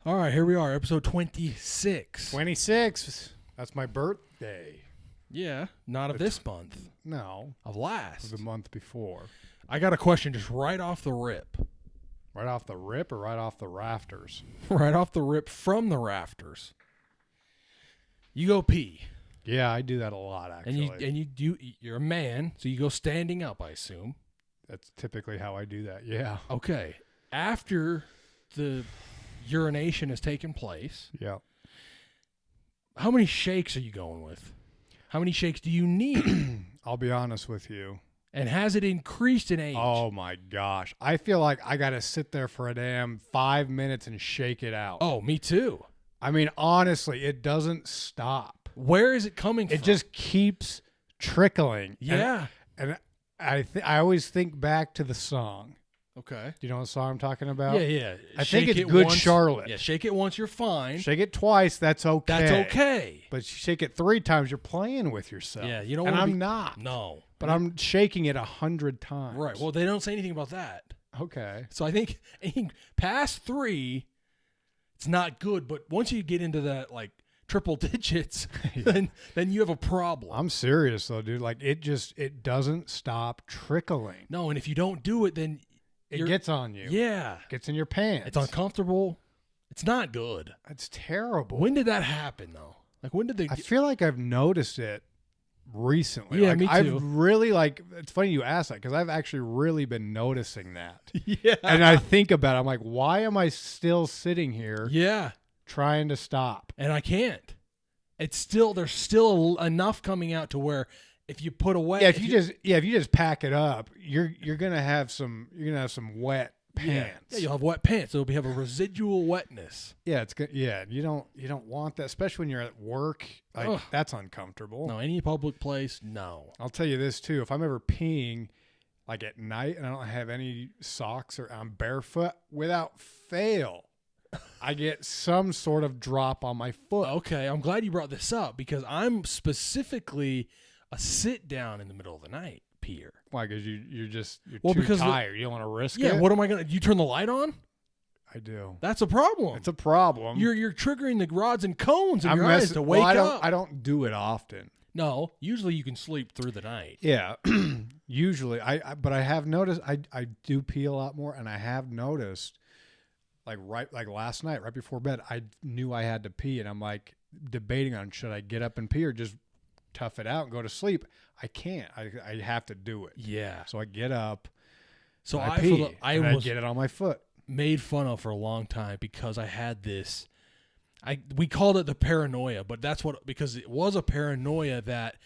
All right, here we are, episode 26. 26. That's my birthday. Yeah, not of this month, No, of last. the month before. I got a question just right off the rip. Right off the rip or right off the rafters? Right off the rip from the rafters. You go pee. Yeah, I do that a lot, actually. You're a man, so you go standing up, I assume. That's typically how I do that, yeah. Okay. After the urination has taken place, Yeah. how many shakes are you going with? How many shakes do you need? I'll be honest with you. And has it increased in age? Oh, my gosh. I feel like I got to sit there for a damn 5 minutes and shake it out. Oh, me too. I mean, honestly, it doesn't stop. Where is it coming from? It just keeps trickling. Yeah. And I always think back to the song. Okay. Do you know what song I'm talking about? Yeah. I think Shake it's it Good once. Charlotte. Yeah, shake it once, you're fine. Shake it twice, that's okay. That's okay. But shake it 3 times, you're playing with yourself. Yeah, you don't and wanna I'm be- not. No. But I'm shaking it 100 times. Right. Well, they don't say anything about that. Okay. So I think past 3, it's not good. But once you get into that, like, triple digits, then you have a problem. I'm serious, though, dude. Like, it doesn't stop trickling. No, and if you don't do it, then It gets on you. Yeah. It gets in your pants. It's uncomfortable. It's not good. It's terrible. When did that happen, though? Like, when did they... I feel like I've noticed it recently. Yeah, like, me too. I've really, like, it's funny you ask that because I've actually really been noticing that. Yeah. And I think about it. I'm like, why am I still sitting here Yeah. trying to stop? And I can't. There's still enough coming out to where if you put away... Yeah, if you just pack it up, you're gonna have some wet pants. Yeah, you'll have wet pants. It'll have a residual wetness. Yeah, it's good. Yeah, you don't want that, especially when you're at work. Like Ugh. that's uncomfortable. No, any public place, no. I'll tell you this too: if I'm ever peeing, like at night, and I don't have any socks or I'm barefoot, without fail, I get some sort of drop on my foot. Okay, I'm glad you brought this up because I'm specifically a sit down in the middle of the night peer. Why? Because you're Well, too because tired. You don't want to risk it. Yeah, what am I gonna? You turn the light on? I do. That's a problem. It's a problem. You're triggering the rods and cones in your eyes to wake up. I don't do it often. No, usually you can sleep through the night. Yeah, usually but I have noticed I do pee a lot more, and I have noticed like last night right before bed I knew I had to pee, and I'm like debating on should I get up and pee or just tough it out and go to sleep. I can't. I have to do it. Yeah. So I get up. So I I pee. I and was I get it on my foot. made fun of for a long time because I had this. We called it the paranoia, but that's because it was a paranoia that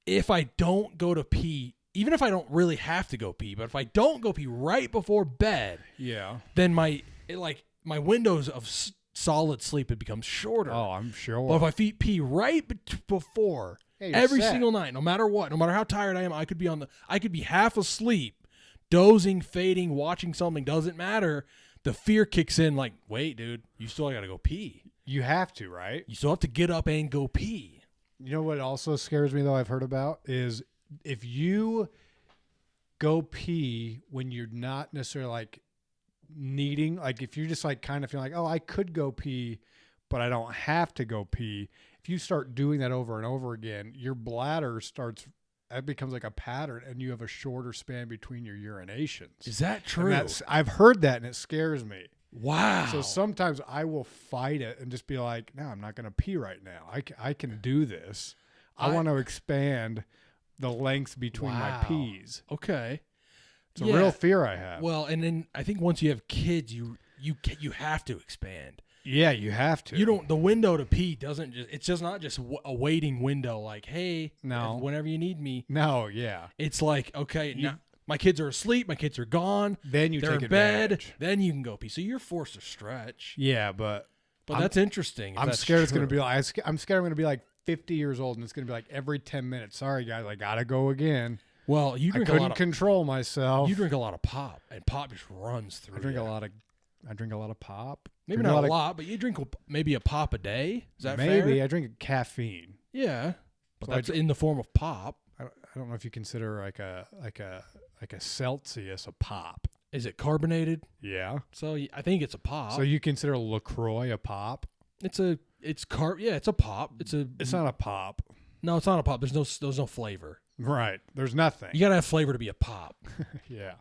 if I don't go to pee, even if I don't really have to go pee, but if I don't go pee right before bed, Yeah. then my windows of solid sleep had become shorter. Oh, I'm sure. But if I pee right before you're every set. single night, no matter what, no matter how tired I am, I could be half asleep, dozing, fading, watching something, doesn't matter. The fear kicks in like, wait, dude, you still got to go pee. You have to, right? You still have to get up and go pee. You know what also scares me, though, I've heard about, is if you go pee when you're not necessarily, like, needing, like, if you're just, like, kind of feeling like, oh, I could go pee, but I don't have to go pee. If you start doing that over and over again, your bladder that becomes like a pattern, and you have a shorter span between your urinations. Is that true? I've heard that, and it scares me. Wow. So sometimes I will fight it and just be like, no, I'm not going to pee right now. I can do this. I want to expand the lengths between my pees. Okay. It's a real fear I have. Well, and then I think once you have kids, you have to expand. Yeah, you have to. You don't. The window to pee doesn't just. It's just not just a waiting window. Like, hey, No. whenever you need me. No, yeah. It's like, okay, now my kids are asleep. My kids are gone. Then They're take in bed. advantage. Then you can go pee. So you're forced to stretch. Yeah, but That's interesting. I'm scared it's going to be like I'm scared I'm going to be like 50 years old, and it's going to be like every 10 minutes. Sorry, guys, I got to go again. Well, you I drink couldn't control myself. You drink a lot of pop, and pop just runs through. I drink a lot of pop. Maybe not a lot, but you drink maybe a pop a day. Is that maybe fair? I drink caffeine. Yeah, but So that's in the form of pop. I don't know if you consider like a Celsius a pop. Is it carbonated? Yeah. So I think it's a pop. So you consider LaCroix a pop? It's a pop. It's not a pop. No, it's not a pop. There's no flavor. Right. There's nothing. You gotta have flavor to be a pop. Yeah.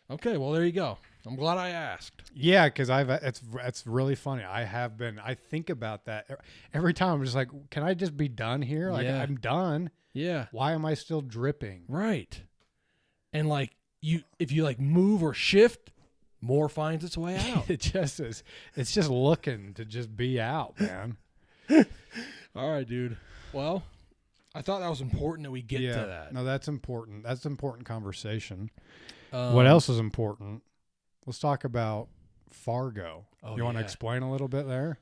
Okay, well there you go. I'm glad I asked. Yeah, because it's really funny. I think about that every time. I'm just like, can I just be done here? Like I'm done. Yeah. Why am I still dripping? Right. And like if you like move or shift, more finds its way out. It just is. It's just looking to just be out, man. All right, dude. Well, I thought that was important that we get to that. No, that's important. That's an important conversation. What else is important? Let's talk about Fargo. You want to explain a little bit there?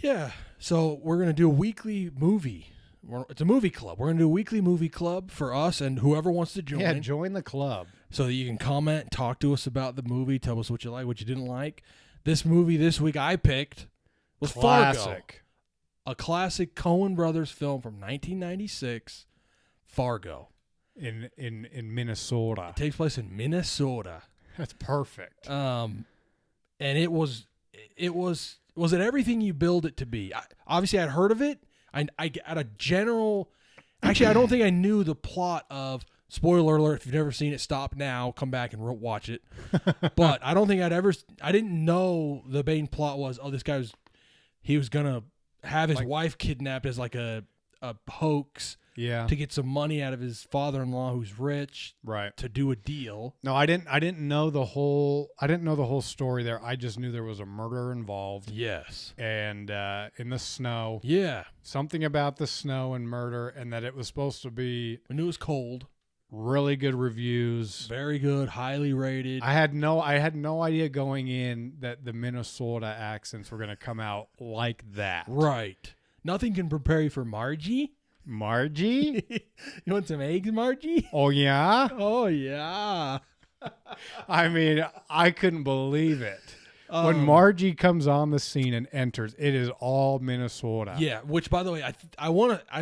Yeah. So we're going to do a weekly movie. It's a movie club. We're going to do a weekly movie club for us and whoever wants to join. Yeah, join the club. So that you can comment, talk to us about the movie, tell us what you like, what you didn't like. This movie this week I picked was Fargo. A classic Coen Brothers film from 1996, Fargo. In Minnesota. It takes place in Minnesota. That's perfect. And it was it everything you build it to be? Obviously, I'd heard of it. I at a general. Actually, I don't think I knew the plot of. Spoiler alert! If you've never seen it, stop now. Come back and watch it. But I don't think I didn't know the main plot was. Oh, this guy he was gonna have his wife kidnapped as like a hoax. Yeah. To get some money out of his father-in-law who's rich. Right. To do a deal. No, I didn't know the whole story there. I just knew there was a murder involved. Yes. And in the snow. Yeah. Something about the snow and murder, and that it was supposed to be. I knew it was cold. Really good reviews. Very good, highly rated. I had no idea going in that the Minnesota accents were going to come out like that. Right. Nothing can prepare you for Margie. Margie? You want some eggs, Margie? Oh, yeah? Oh, yeah. I mean, I couldn't believe it. When Margie comes on the scene and enters, it is all Minnesota. Yeah, which, by the way, I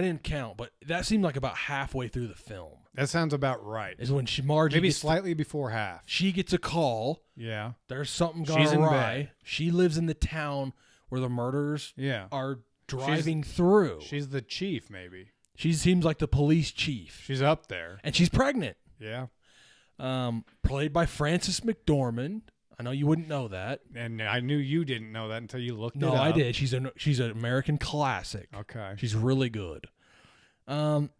didn't count, but that seemed like about halfway through the film. That sounds about right. Is when Margie maybe slightly before half. She gets a call. Yeah. There's something gone awry. She lives in the town where the murders are driving through. She's the chief, maybe. She seems like the police chief. She's up there. And she's pregnant. Yeah. Played by Frances McDormand. I know you wouldn't know that. And I knew you didn't know that until you looked it up. No, I did. She's an American classic. Okay. She's really good. Some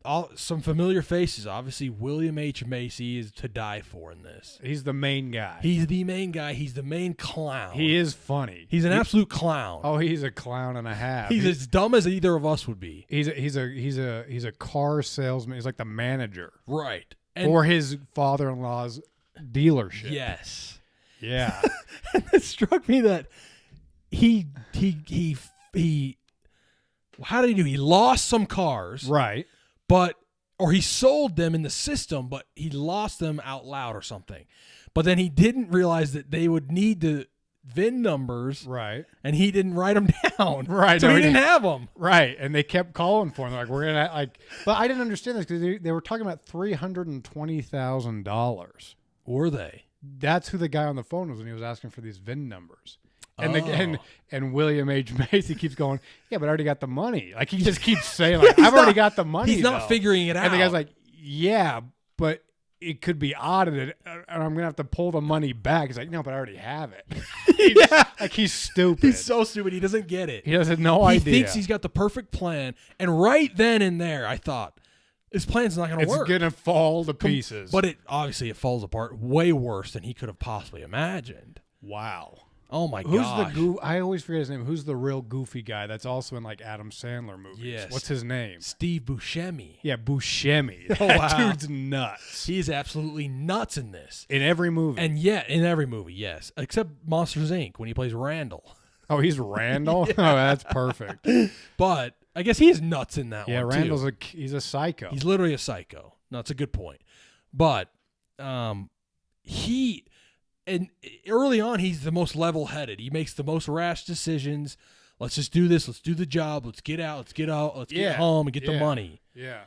familiar faces. Obviously, William H. Macy is to die for in this. He's the main guy. He's the main guy. He's the main clown. He is funny. He's an absolute clown. Oh, he's a clown and a half. He's as dumb as either of us would be. He's a car salesman. He's like the manager. Right. For his father-in-law's dealership. Yes. Yeah. And it struck me that he how did he do? He lost some cars. Right. Or he sold them in the system, but he lost them out loud or something. But then he didn't realize that they would need the VIN numbers. Right. And he didn't write them down. Right. So he didn't have them. Right. And they kept calling for him. Like, we're going to, but I didn't understand this because they were talking about $320,000. Were they? That's who the guy on the phone was when he was asking for these VIN numbers. And and William H. Macy keeps going, yeah, but I already got the money. Like, he just keeps saying, like, I've already got the money. He's not figuring it out. And the guy's like, yeah, but it could be audited, and I'm going to have to pull the money back. He's like, no, but I already have it. Like, he's stupid. He's so stupid. He doesn't get it. He has no idea. He thinks he's got the perfect plan. And right then and there, I thought, his plan's not going to work. It's going to fall to pieces. But it falls apart way worse than he could have possibly imagined. Wow. Oh, my Who's gosh. I always forget his name. Who's the real goofy guy that's also in, like, Adam Sandler movies? Yes. What's his name? Steve Buscemi. Yeah, Buscemi. Oh, that wow. dude's nuts. He is absolutely nuts in this. In every movie. And yet, in every movie, yes. Except Monsters, Inc. when he plays Randall. Oh, he's Randall? Oh, that's perfect. But I guess he is nuts in that one, Yeah, Randall's he's a psycho. He's literally a psycho. No, that's a good point. But and early on, he's the most level-headed. He makes the most rash decisions. Let's just do this. Let's do the job. Let's get out. Let's get home and get the money. Yeah.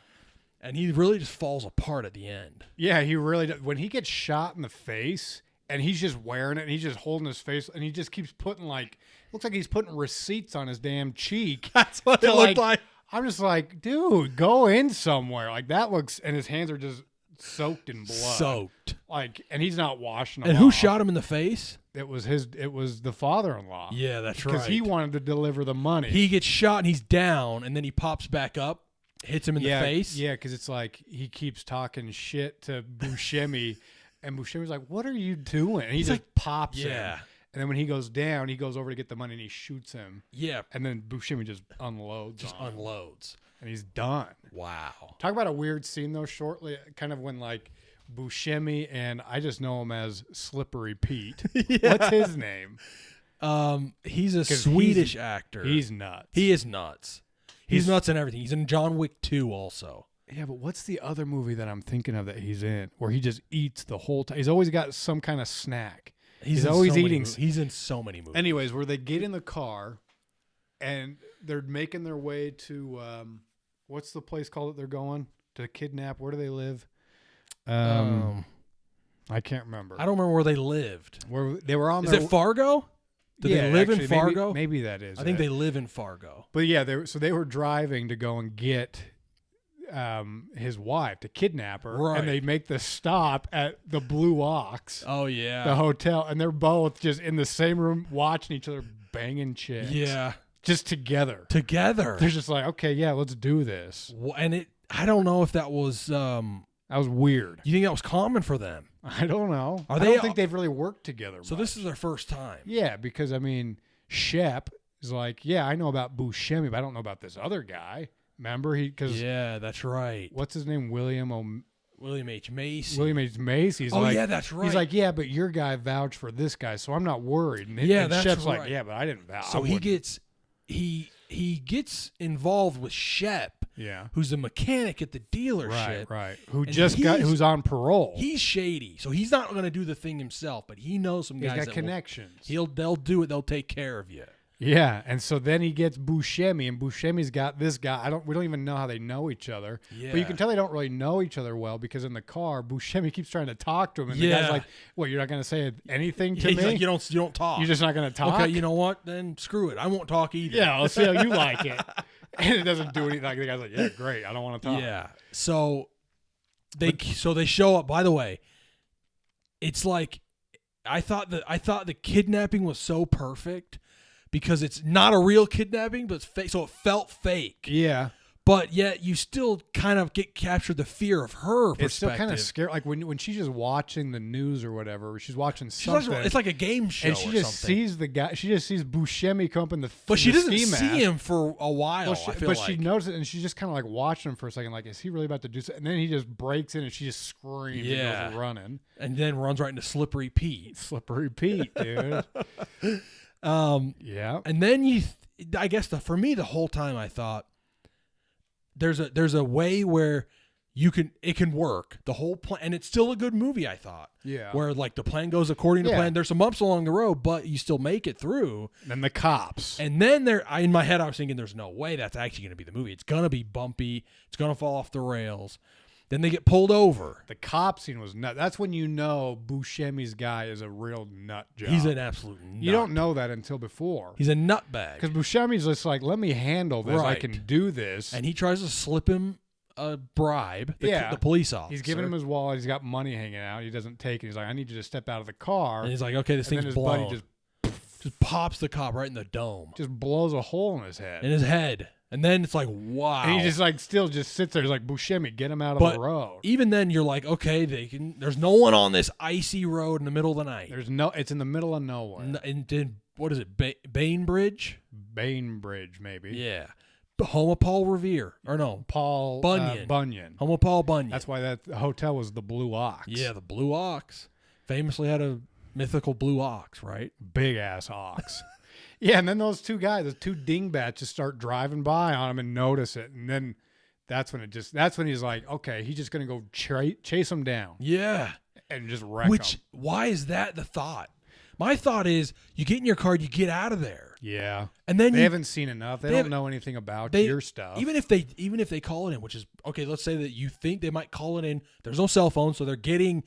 And he really just falls apart at the end. Yeah, he really does. When he gets shot in the face and he's just wearing it, and he's just holding his face, and he just keeps putting looks like he's putting receipts on his damn cheek. That's what it looked like. I'm just like, dude, go in somewhere. Like that looks, and his hands are just soaked in blood. Soaked. And he's not washing them And who off. shot him in the face? It was the father-in-law. Yeah, that's right. Because he wanted to deliver the money. He gets shot and he's down, and then he pops back up, hits him in the face. Yeah, because it's like he keeps talking shit to Buscemi, and Buscemi's like, "What are you doing?" And he just pops him. Yeah. And then when he goes down, he goes over to get the money and he shoots him. Yeah. And then Buscemi just unloads. Unloads. And he's done. Wow. Talk about a weird scene though. Shortly, kind of when Buscemi and I just know him as Slippery Pete. Yeah. What's his name? He's a Swedish actor. He's nuts. He is nuts. He's nuts in everything. He's in John Wick 2 also. Yeah, but what's the other movie that I'm thinking of that he's in where he just eats the whole time? He's always got some kind of snack. He's always eating. He's in so many movies. Anyways, where they get in the car and they're making their way to what's the place called that they're going to kidnap? Where do they live? I can't remember. I don't remember where they lived. Where they were on. Is it Fargo? Do they live in Fargo? Maybe that is. I think they live in Fargo. But yeah, they were driving to go and get his wife to kidnap her, right. And they make the stop at the Blue Ox. Oh yeah, the hotel, and they're both just in the same room watching each other banging chicks. Yeah, just together. They're just like, okay, yeah, let's do this. And I don't know if that was that was weird. You think that was common for them? I don't know. I don't think they've really worked together. So much. This is their first time. Yeah, because I mean, Shep is like, yeah, I know about Buscemi, but I don't know about this other guy. Remember yeah, that's right. What's his name? William H. Macy. William H. Macy. Yeah, that's right. He's like, yeah, but your guy vouched for this guy, so I'm not worried. And that's Shep's right. like, yeah, but I didn't vouch. So he gets involved with Shep, who's a mechanic at the dealership, right. Who's on parole. He's shady, so he's not going to do the thing himself, but he knows some guys. He's got connections. They'll do it. They'll take care of you. Yeah, and so then he gets Buscemi, and Buscemi's got this guy. We don't even know how they know each other. Yeah. But you can tell they don't really know each other well because in the car, Buscemi keeps trying to talk to him, and the guy's like, "What? You're not going to say anything to me? Like, you don't talk. You're just not going to talk? Okay, you know what? Then screw it. I won't talk either. Yeah, I'll see how you like it." And it doesn't do anything. Like the guy's like, "Yeah, great. I don't want to talk." Yeah. So they show up. By the way, it's like I thought the kidnapping was so perfect. Because it's not a real kidnapping, but it's fake, so it felt fake. Yeah. But yet you still kind of captured the fear of her perspective. It's still kind of scary. Like when she's just watching the news or whatever, she's watching something. It's like a game show and she just sees the guy. She just sees Buscemi come up in the But she doesn't ski see mask. him for a while, she knows it, and she's just kind of like watching him for a second, like, is he really about to do something? And then he just breaks in, and she just screams and goes running. And then runs right into Slippery Pete. Slippery Pete, dude. Yeah. And then I guess for me the whole time I thought there's a way where it can work the whole plan, and it's still a good movie. I thought, where like the plan goes according to plan. There's some bumps along the road, but you still make it through. And the cops, and then in my head I was thinking, there's no way that's actually going to be the movie. It's going to be bumpy. It's going to fall off the rails. Then they get pulled over. The cop scene was nuts. That's when you know Buscemi's guy is a real nut job. He's an absolute nut. You don't know that until before. He's a nutbag. Because Buscemi's just like, let me handle this. Right. I can do this. And he tries to slip him a bribe, the police officer. He's giving him his wallet. He's got money hanging out. He doesn't take it. He's like, I need you to step out of the car. And he's like, okay, this thing's blown. Buddy just pops the cop right in the dome. Just blows a hole in his head. And then it's like, wow. And he just like still just sits there. He's like, Buscemi, get him out of the road. Even then, you're like, okay, there's no one on this icy road in the middle of the night. It's in the middle of nowhere. And what is it, Bainbridge? Bainbridge, maybe. Yeah. Home Paul Revere. Or no. Paul Bunyan. Bunyan. Home Paul Bunyan. That's why that hotel was the Blue Ox. Yeah, the Blue Ox. Famously had a mythical blue ox, right? Big ass ox. Yeah, and then those two guys, the two dingbats, just start driving by on him and notice it, and then that's when he's like, okay, he's just gonna go chase him down. Yeah, and just wreck him. Why is that the thought? My thought is, you get in your car, you get out of there. Yeah, and then they haven't seen enough. They don't know anything about your stuff. Even if they call it in, which is okay. Let's say that you think they might call it in. There's no cell phone, so they're getting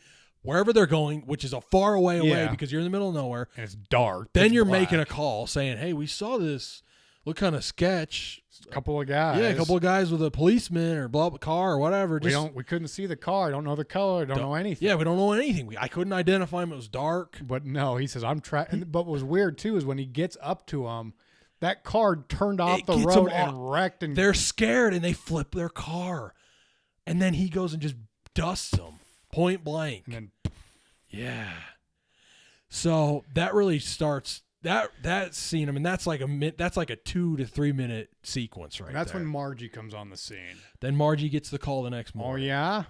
wherever they're going, which is a far away Yeah. because you're in the middle of nowhere. And it's dark. Then It's you're black. making a call saying, "Hey, we saw this. Look kind of sketch. A couple of guys. Yeah, a couple of guys with a policeman or blah car or whatever. We couldn't see the car. Don't know the color. Don't know anything. Yeah, we don't know anything. I couldn't identify him. It was dark. But no, he says I'm trying. But what was weird too is when he gets up to him, that car turned off It the gets road him and wrecked. And They're scared and they flip their car, and then he goes and just dusts them point blank. and then Yeah. So that really starts that scene. I mean, that's like a 2 to 3 minute sequence right that's there. when Margie comes on the scene. Then Margie gets the call the next Oh morning. yeah,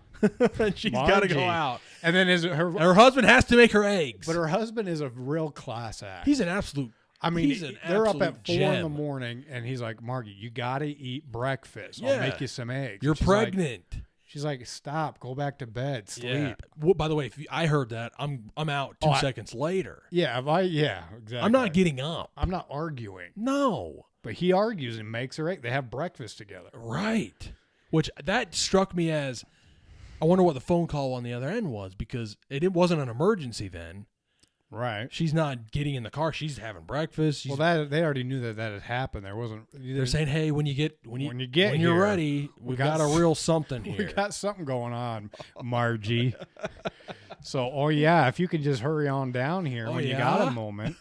And she's got to go Margie. out. and then And her husband has to make her eggs. but her husband is a real class act. He's an absolute. I mean, he's an they're up absolute at 4 in the gem. morning, and he's like, Margie, you got to eat breakfast. I'll Yeah. make you some eggs. You're She's like- pregnant. She's like, stop, go back to bed, sleep. Yeah. Well, by the way, I heard that, I'm out 2 seconds later. Yeah, exactly. I'm not getting up. I'm not arguing. No. But he argues and makes her egg. They have breakfast together. Right. Which that struck me as, I wonder what the phone call on the other end was, because it wasn't an emergency then. Right. She's not getting in the car. She's having breakfast. Well, they already knew that had happened. There wasn't. They're saying, "Hey, when you're here, ready, we've got a real something here." We got something going on, Margie. So, oh yeah, if you can just hurry on down here when you got a moment.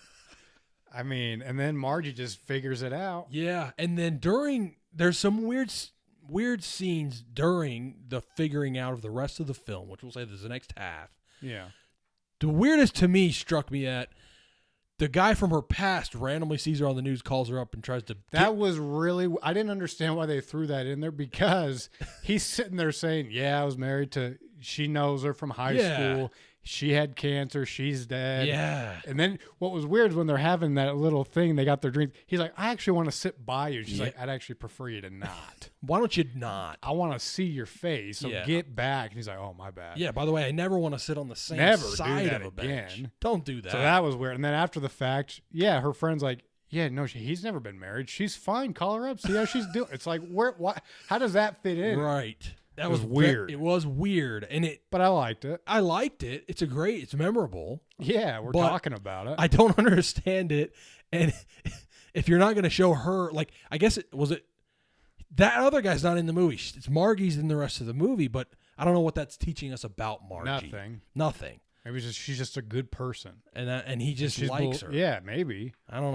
I mean, and then Margie just figures it out. Yeah, and then there's some weird scenes during the figuring out of the rest of the film, which we'll say is the next half. Yeah. The weirdest to me struck me at the guy from her past randomly sees her on the news, calls her up, and tries to. That was really. I didn't understand why they threw that in there because he's sitting there saying, "Yeah, I was married to." She knows her from high school. She had cancer. She's dead. Yeah. And then what was weird is when they're having that little thing, they got their drink. He's like, I actually want to sit by you. She's like, I'd actually prefer you to not. Why don't you not? I want to see your face. So Yeah. get back. And he's like, oh, my bad. Yeah, by the way, I never want to sit on the same Never do side that of a bench. again. Don't do that. So that was weird. And then after the fact, yeah, her friend's like, yeah, no, he's never been married. She's fine. Call her up. See how she's doing. It's like, how does that fit in? Right. That was weird. It was weird. And But I liked it. I liked it. It's memorable. Yeah, we're But talking about it. I don't understand it. And if you're not going to show her, like, I guess that other guy's not in the movie. It's Margie's in the rest of the movie, but I don't know what that's teaching us about Margie. Nothing. Maybe she's just a good person. And he just likes her. Yeah, maybe. I don't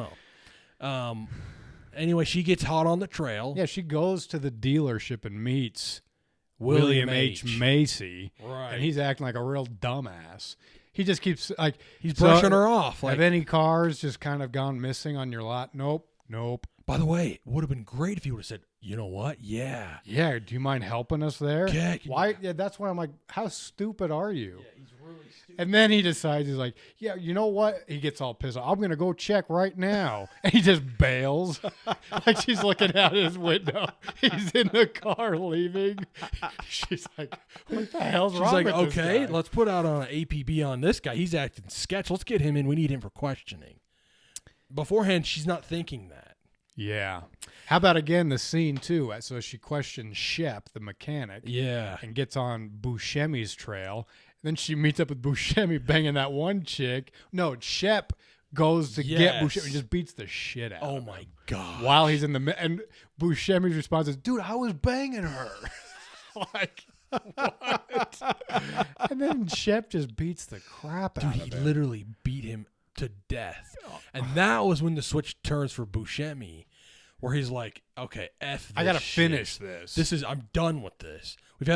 know. Anyway, she gets hot on the trail. Yeah, she goes to the dealership and meets William H. Macy. Right. And he's acting like a real dumbass. He just keeps like He's brushing her off. Like, have any cars just kind of gone missing on your lot? Nope. by the way, it would have been great if he would have said, you know what? Yeah. Yeah, do you mind helping us there? Yeah, Why? Yeah, that's why I'm like, how stupid are you? Yeah, he's really stupid. And then he decides, he's like, yeah, you know what? He gets all pissed off. I'm going to go check right now. And he just bails. Like she's looking out his window. He's in the car leaving. She's like, what the hell's wrong She's like, with this okay, guy? let's put out an APB on this guy. He's acting sketch. Let's get him in. We need him for questioning. Beforehand, she's not thinking that. Yeah. How about, again, the scene, too? So she questions Shep, the mechanic. Yeah. And gets on Buscemi's trail. Then she meets up with Buscemi banging that one chick. No, Shep goes to get Buscemi and just beats the shit out Oh, of him. my God. While he's in the... And Buscemi's response is, dude, I was banging her. Like, what? And then Shep just beats the crap out Dude, of he him. literally beat him to death. And that was when the switch turns for Buscemi, where he's like, okay, F this I got to shit. finish this. I'm done with this. We've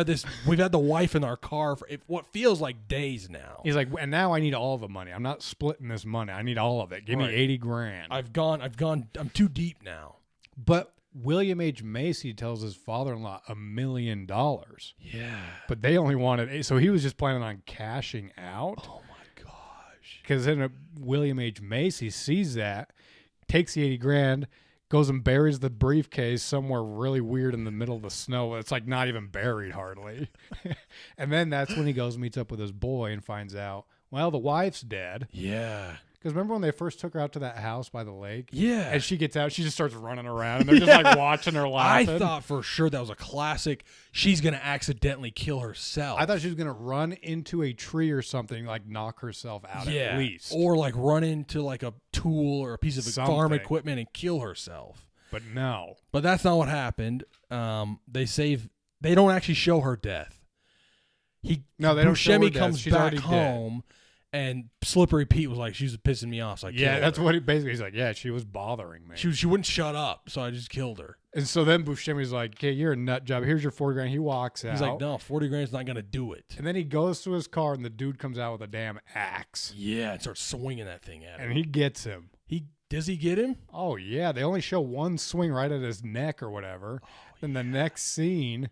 had the wife in our car for what feels like days now. He's like, and now I need all the money. I'm not splitting this money. I need all of it. Give me Right. 80 grand. I've gone, I'm too deep now. But William H. Macy tells his father-in-law $1 million. Yeah. But they only wanted, so he was just planning on cashing out. Oh my gosh. Because then William H. Macy sees that, takes the 80 grand, goes and buries the briefcase somewhere really weird in the middle of the snow. It's like not even buried hardly. And then that's when he goes and meets up with his boy and finds out, well, the wife's dead. Yeah. Because remember when they first took her out to that house by the lake? Yeah. And she gets out, she just starts running around, and they're just like watching her laughing. I thought for sure that was a classic. She's going to accidentally kill herself. I thought she was going to run into a tree or something, like knock herself out at least. Or like run into like a tool or a piece of farm equipment and kill herself. But no. But that's not what happened. They don't actually show her death. They don't show her Buscemi death. comes She's back already home, and Slippery Pete was like, she was pissing me off, so I killed her. That's what he basically, he's like, yeah, she was bothering me. She wouldn't shut up, so I just killed her. And so then Buscemi's like, okay, you're a nut job. Here's your 40 grand. He walks out. He's like, no, 40 grand's not going to do it. And then he goes to his car, and the dude comes out with a damn axe. Yeah, and starts swinging that thing at him. And he gets him. Does he get him? Oh, yeah. They only show one swing right at his neck or whatever. Then the next scene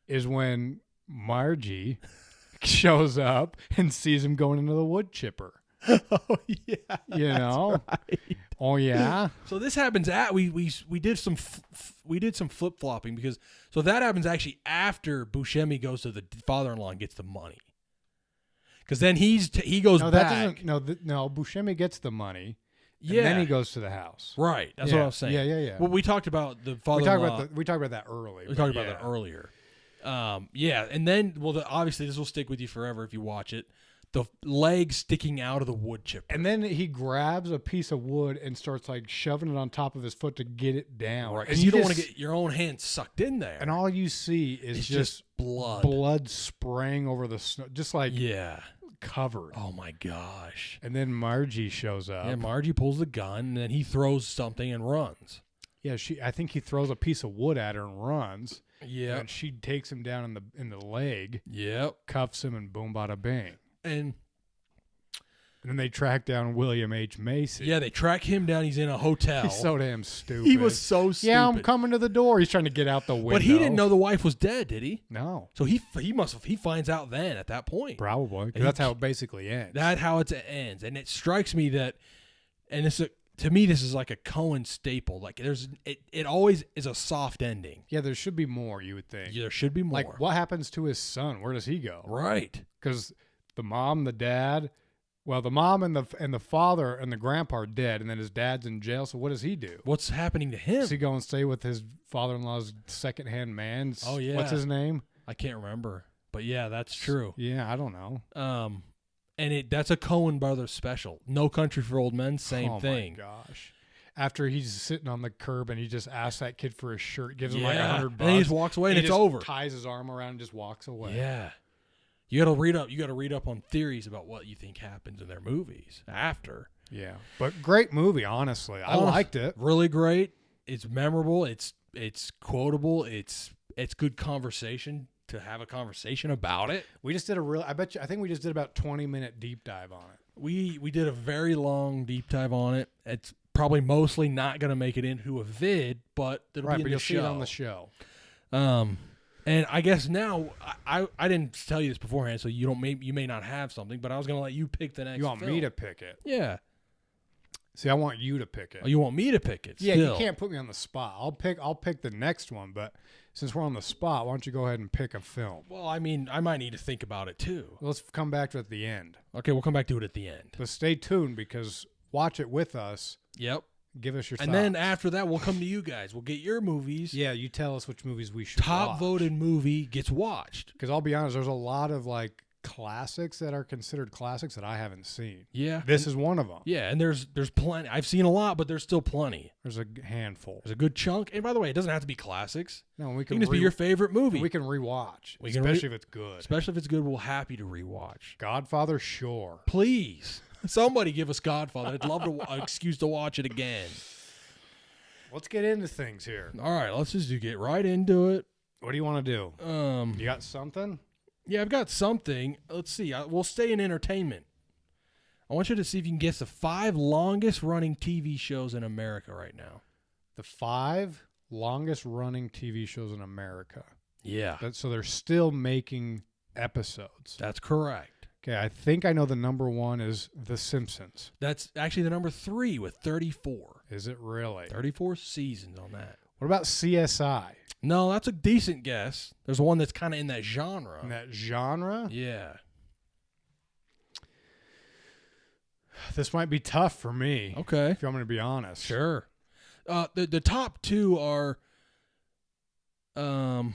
is when Margie shows up and sees him going into the wood chipper. Oh yeah, you know. Right. Oh yeah. So this happens at we did some flip flopping because that happens actually after Buscemi goes to the father-in-law and gets the money. Because then he goes back. No, Buscemi gets the money. And Yeah. then he goes to the house. Right. That's what I was saying. Yeah. Well, we talked about the father-in-law. We talked about that earlier. We talked about that earlier. And then, obviously this will stick with you forever if you watch it. The leg sticking out of the wood chipper. And then he grabs a piece of wood and starts like shoving it on top of his foot to get it down. Right. Because you don't want to get your own hand sucked in there. And all you see is just blood. Blood spraying over the snow. Just like covered. Oh my gosh. And then Margie shows up. Yeah, Margie pulls the gun and then he throws something and runs. Yeah, I think he throws a piece of wood at her and runs. Yeah. And she takes him down in the leg. Yep. Cuffs him and boom bada bang. And then they track down William H. Macy. Yeah, they track him down. He's in a hotel. He's so damn stupid. He was so stupid. Yeah, I'm coming to the door. He's trying to get out the window. But he didn't know the wife was dead, did he? No. So he finds out then at that point. Probably. Because that's how it basically ends. That's how it ends. And it strikes me that, and to me, this is like a Coen staple. Like it always is a soft ending. Yeah, there should be more, you would think. Yeah, there should be more. Like, what happens to his son? Where does he go? Right. Because the mom, the dad, the mom and the father and the grandpa are dead, and then his dad's in jail. So what does he do? What's happening to him? Does he go and stay with his father-in-law's second-hand man? Oh yeah. What's his name? I can't remember. But yeah, that's true. Yeah, I don't know. And that's a Coen Brothers special. No Country for Old Men, same thing. Oh my gosh. After he's sitting on the curb and he just asks that kid for a shirt, gives him like $100. And he just walks away and it's over. Ties his arm around and just walks away. Yeah. You got to read up on theories about what you think happens in their movies after. Yeah. But great movie, honestly. I liked it. Really great. It's memorable. It's quotable. It's good conversation to have a conversation about it. We just did I think we just did about 20-minute deep dive on it. We did a very long deep dive on it. It's probably mostly not going to make it into a vid, but it'll be in the show. See it on the show. And I guess now I didn't tell you this beforehand, so you may not have something, but I was gonna let you pick the next. You want me to pick it? Yeah. See, I want you to pick it. Oh, you want me to pick it? Yeah, still. you can't put me on the spot. I'll pick the next one, but since we're on the spot, why don't you go ahead and pick a film? Well, I mean, I might need to think about it too. Let's come back to it at the end. Okay, we'll come back to it at the end. But stay tuned because watch it with us. Yep. Give us your thoughts. And then after that, we'll come to you guys. We'll get your movies. Yeah, you tell us which movies we should watch. Top voted movie gets watched. Because I'll be honest, there's a lot of like classics that are considered classics that I haven't seen. Yeah. This is one of them. Yeah, and there's plenty. I've seen a lot, but there's still plenty. There's a handful. There's a good chunk. And by the way, it doesn't have to be classics. No, it can just be your favorite movie. We can rewatch, especially if it's good. Especially if it's good, we're happy to rewatch. Godfather, sure. Please. Somebody give us Godfather. I'd love an excuse to watch it again. Let's get into things here. All right, let's just get right into it. What do you want to do? You got something? Yeah, I've got something. Let's see. We'll stay in entertainment. I want you to see if you can guess the 5 longest running TV shows in America right now. The 5 longest running TV shows in America. Yeah. So they're still making episodes. That's correct. Okay, I think I know the number 1 is The Simpsons. That's actually the number 3 with 34. Is it really? 34 seasons on that. What about CSI? No, that's a decent guess. There's one that's kind of in that genre. In that genre? Yeah. This might be tough for me. Okay. If I'm going to be honest. Sure. The top two are they're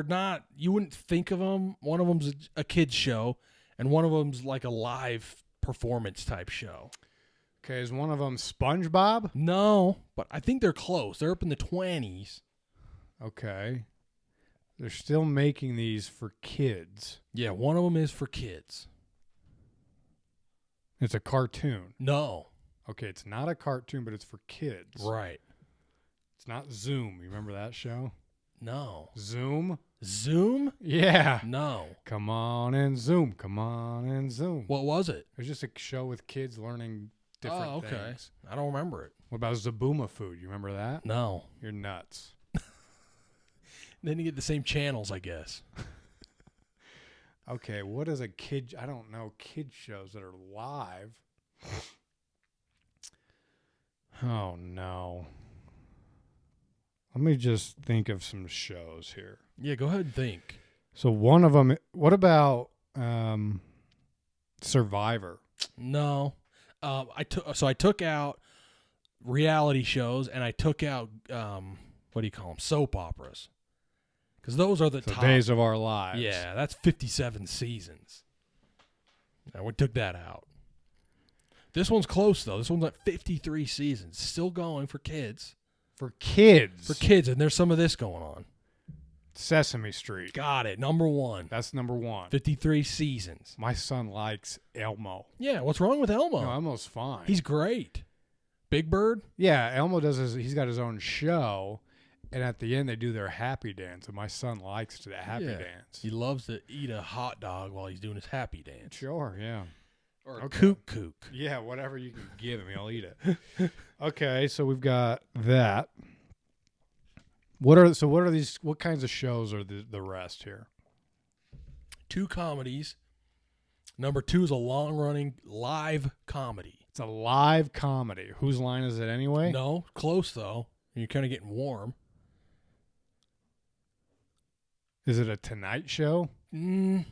not, you wouldn't think of them. One of them's a kids show and one of them's like a live performance type show. Okay, is one of them SpongeBob? No, but I think they're close. They're up in the 20s. Okay. They're still making these for kids. Yeah, one of them is for kids. It's a cartoon. No. Okay, it's not a cartoon, but it's for kids. Right. It's not Zoom. You remember that show? No. Zoom? Zoom? Yeah. No. Come on and Zoom. Come on and Zoom. What was it? It was just a show with kids learning different things. I don't remember it. What about Zabooma Food? You remember that? No. You're nuts. Then you get the same channels, I guess. Okay, what is a kid? I don't know. Kid shows that are live. Oh, no. Let me just think of some shows here. Yeah, go ahead and think. So one of them, what about Survivor? No. I took out reality shows and I took out what do you call them? Soap operas. Because those are the top. Days of Our Lives. Yeah, that's 57 seasons. And we took that out. This one's close, though. This one's at 53 seasons. Still going for kids. For kids. For kids, and there's some of this going on. Sesame Street. Got it. Number one. That's number one. 53 seasons. My son likes Elmo. Yeah, what's wrong with Elmo? No, Elmo's fine. He's great. Big Bird? Yeah, Elmo he's got his own show. And at the end, they do their happy dance, and my son likes the happy dance. He loves to eat a hot dog while he's doing his happy dance. Sure, yeah. Or a kook. Yeah, whatever you can give him, he'll eat it. Okay, so we've got that. What are these? What kinds of shows are the rest here? 2 comedies. Number 2 is a long-running live comedy. It's a live comedy. Whose line is it anyway? No, close though. You're kind of getting warm. Is it a Tonight Show? No.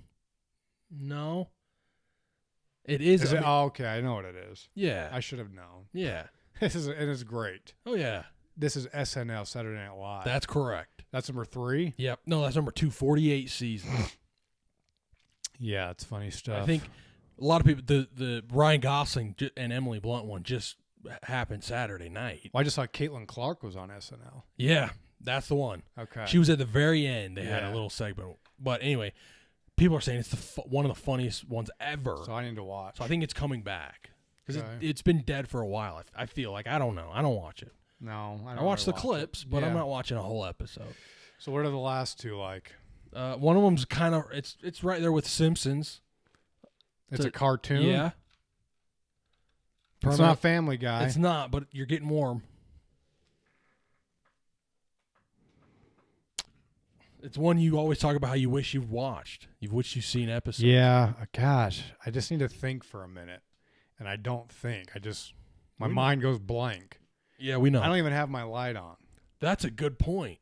It is. Is it? Oh, okay. I know what it is. Yeah. I should have known. Yeah. This is, and it's great. Oh, yeah. This is SNL, Saturday Night Live. That's correct. That's number 3? Yep. No, that's number 2, 48 seasons. Yeah, it's funny stuff. I think a lot of people, the Ryan Gosling and Emily Blunt one just happened Saturday night. Well, I just saw Caitlin Clark was on SNL. Yeah, that's the one. Okay. She was at the very end. They had a little segment. But anyway, people are saying it's one of the funniest ones ever. So I need to watch. So I think it's coming back. Because Okay. it's been dead for a while. I feel like. I don't know. I don't watch it. No, I I don't watch the really clips, it. but I'm Yeah. not watching a whole episode. So what are the last 2 like? One of them's kind of it's right there with Simpsons. It's a cartoon? Yeah. It's not Family Guy. It's not, but you're getting warm. It's one you always talk about how you wish you've watched. You wish you've seen episodes. Yeah. Gosh, I just need to think for a minute, and I don't think. My mind goes blank. Yeah, we know. I don't even have my light on. That's a good point.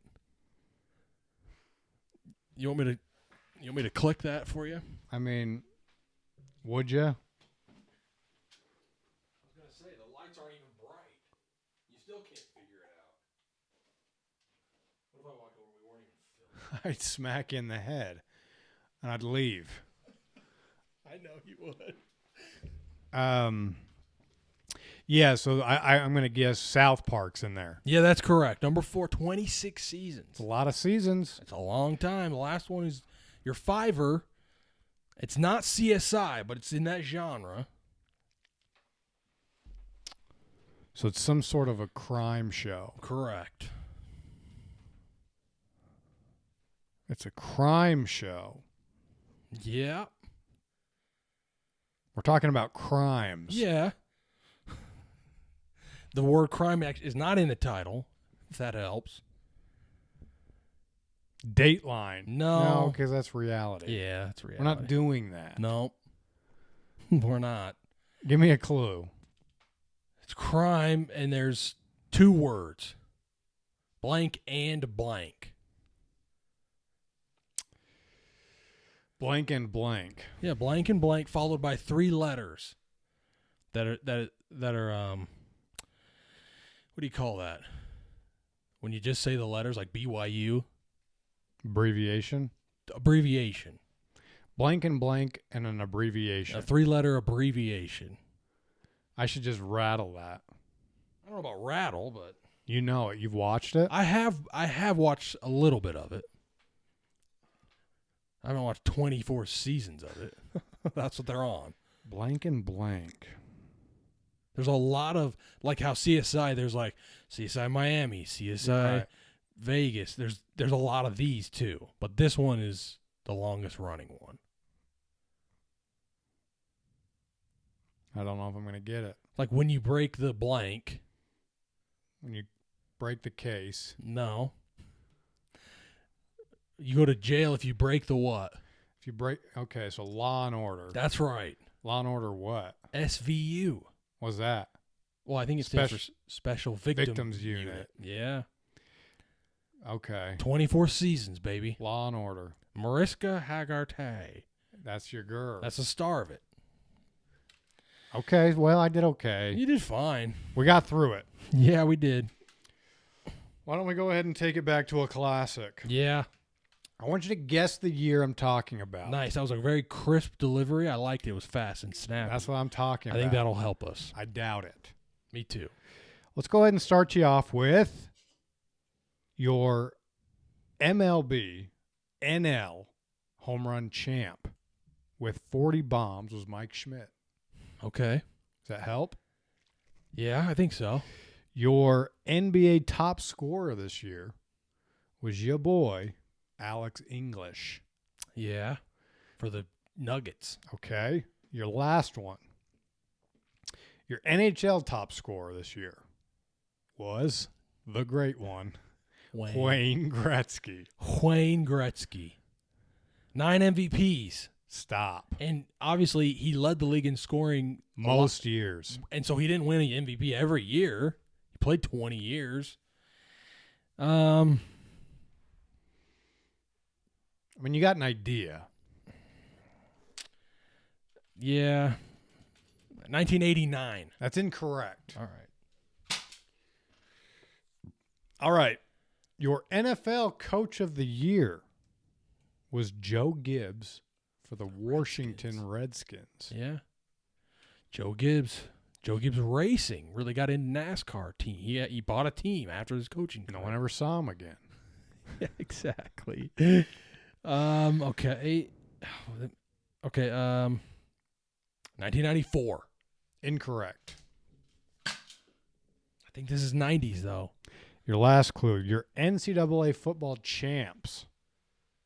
You want me to click that for you? I mean, would you? I was gonna say the lights aren't even bright. You still can't figure it out. What if I walk over? We weren't even filming. I'd smack you in the head, and I'd leave. I know you would. Yeah, so I'm going to guess South Park's in there. Yeah, that's correct. Number 4, 26 seasons. It's a lot of seasons. It's a long time. The last one is your Fiverr. It's not CSI, but it's in that genre. So it's some sort of a crime show. Correct. It's a crime show. Yeah. We're talking about crimes. Yeah. The word crime is not in the title, if that helps. Dateline. No. because that's reality. Yeah, that's reality. We're not doing that. No. We're not. Give me a clue. It's crime, and there's 2 words. Blank and blank. Blank and blank. Yeah, blank and blank, followed by 3 letters. that are what do you call that? When you just say the letters like BYU? Abbreviation. Abbreviation. Blank and blank and an abbreviation. A 3-letter abbreviation. I should just rattle that. I don't know about rattle, but You know it. You've watched it? I have watched a little bit of it. I haven't watched 24 seasons of it. That's what they're on. Blank and blank. There's a lot of, like how CSI, there's like CSI Miami, CSI Right. Vegas. There's a lot of these too. But this one is the longest running one. I don't know if I'm going to get it. Like when you break the blank. When you break the case. No. You go to jail if you break the what? If you break. Okay, so Law and Order. That's right. Law and Order what? SVU. What's that? Well, I think it stands for Special Victims Unit. Yeah. Okay. 24 seasons, baby. Law and Order. Mariska Hargitay. That's your girl. That's the star of it. Okay, well, I did okay. You did fine. We got through it. Yeah, we did. Why don't we go ahead and take it back to a classic? Yeah. I want you to guess the year I'm talking about. Nice. That was a very crisp delivery. I liked it. It was fast and snappy. That's what I'm talking I about. think that'll help us. I doubt it. Me too. Let's go ahead and start you off with your MLB NL home run champ with 40 bombs was Mike Schmidt. Okay. Does that help? Yeah, I think so. Your NBA top scorer this year was your boy, Alex English. Yeah. For the Nuggets. Okay. Your last one. Your NHL top scorer this year was the great one, Wayne Gretzky. Wayne Gretzky. 9 MVPs. Stop. And obviously, he led the league in scoring Most years. And so he didn't win an MVP every year. He played 20 years. I mean, you got an idea. Yeah. 1989. That's incorrect. All right. All right. Your NFL Coach of the Year was Joe Gibbs for the Washington Redskins. Yeah. Joe Gibbs. Joe Gibbs Racing really got into NASCAR team. He bought a team after his coaching No career. one ever saw him again. Yeah, exactly. Okay. Okay. 1994. Incorrect. I think this is 90s though. Your last clue. Your NCAA football champs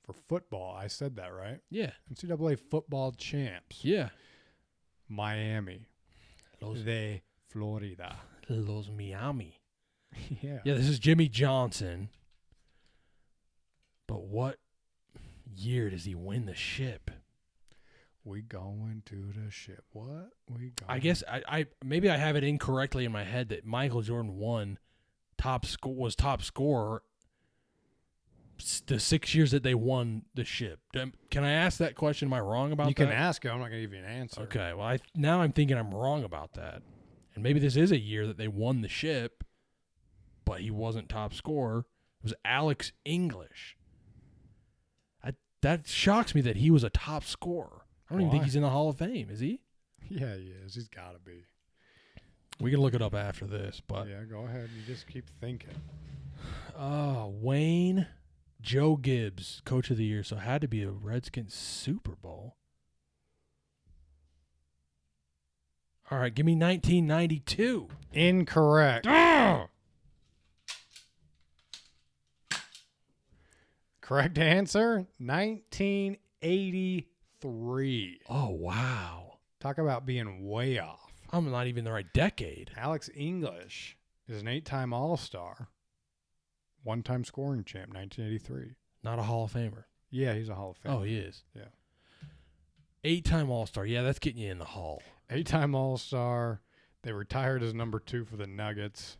for football. I said that right. Yeah. NCAA football champs. Yeah. Miami. De Florida. Los Miami. Yeah. Yeah, this is Jimmy Johnson. But what year does he win the ship? We going to the ship. What? We going? I guess I maybe I have it incorrectly in my head that Michael Jordan was top scorer the 6 years that they won the ship. Can I ask that question? Am I wrong about that? You can ask it. I'm not going to give you an answer. Okay, well, now I'm thinking I'm wrong about that. And maybe this is a year that they won the ship, but he wasn't top scorer. It was Alex English. That shocks me that he was a top scorer. I don't even think Why? he's in the Hall of Fame, is he? Yeah, he is. He's got to be. We can look it up after this, but Yeah, go ahead. You just keep thinking. Wayne Joe Gibbs, Coach of the Year, so it had to be a Redskins Super Bowl. All right, give me 1992. Incorrect. Correct answer, 1983. Oh, wow. Talk about being way off. I'm not even the right decade. Alex English is an 8-time All-Star, 1-time scoring champ, 1983. Not a Hall of Famer. Yeah, he's a Hall of Famer. Oh, he is. Yeah. 8-time All-Star. Yeah, that's getting you in the Hall. 8-time All-Star. They retired as number 2 for the Nuggets.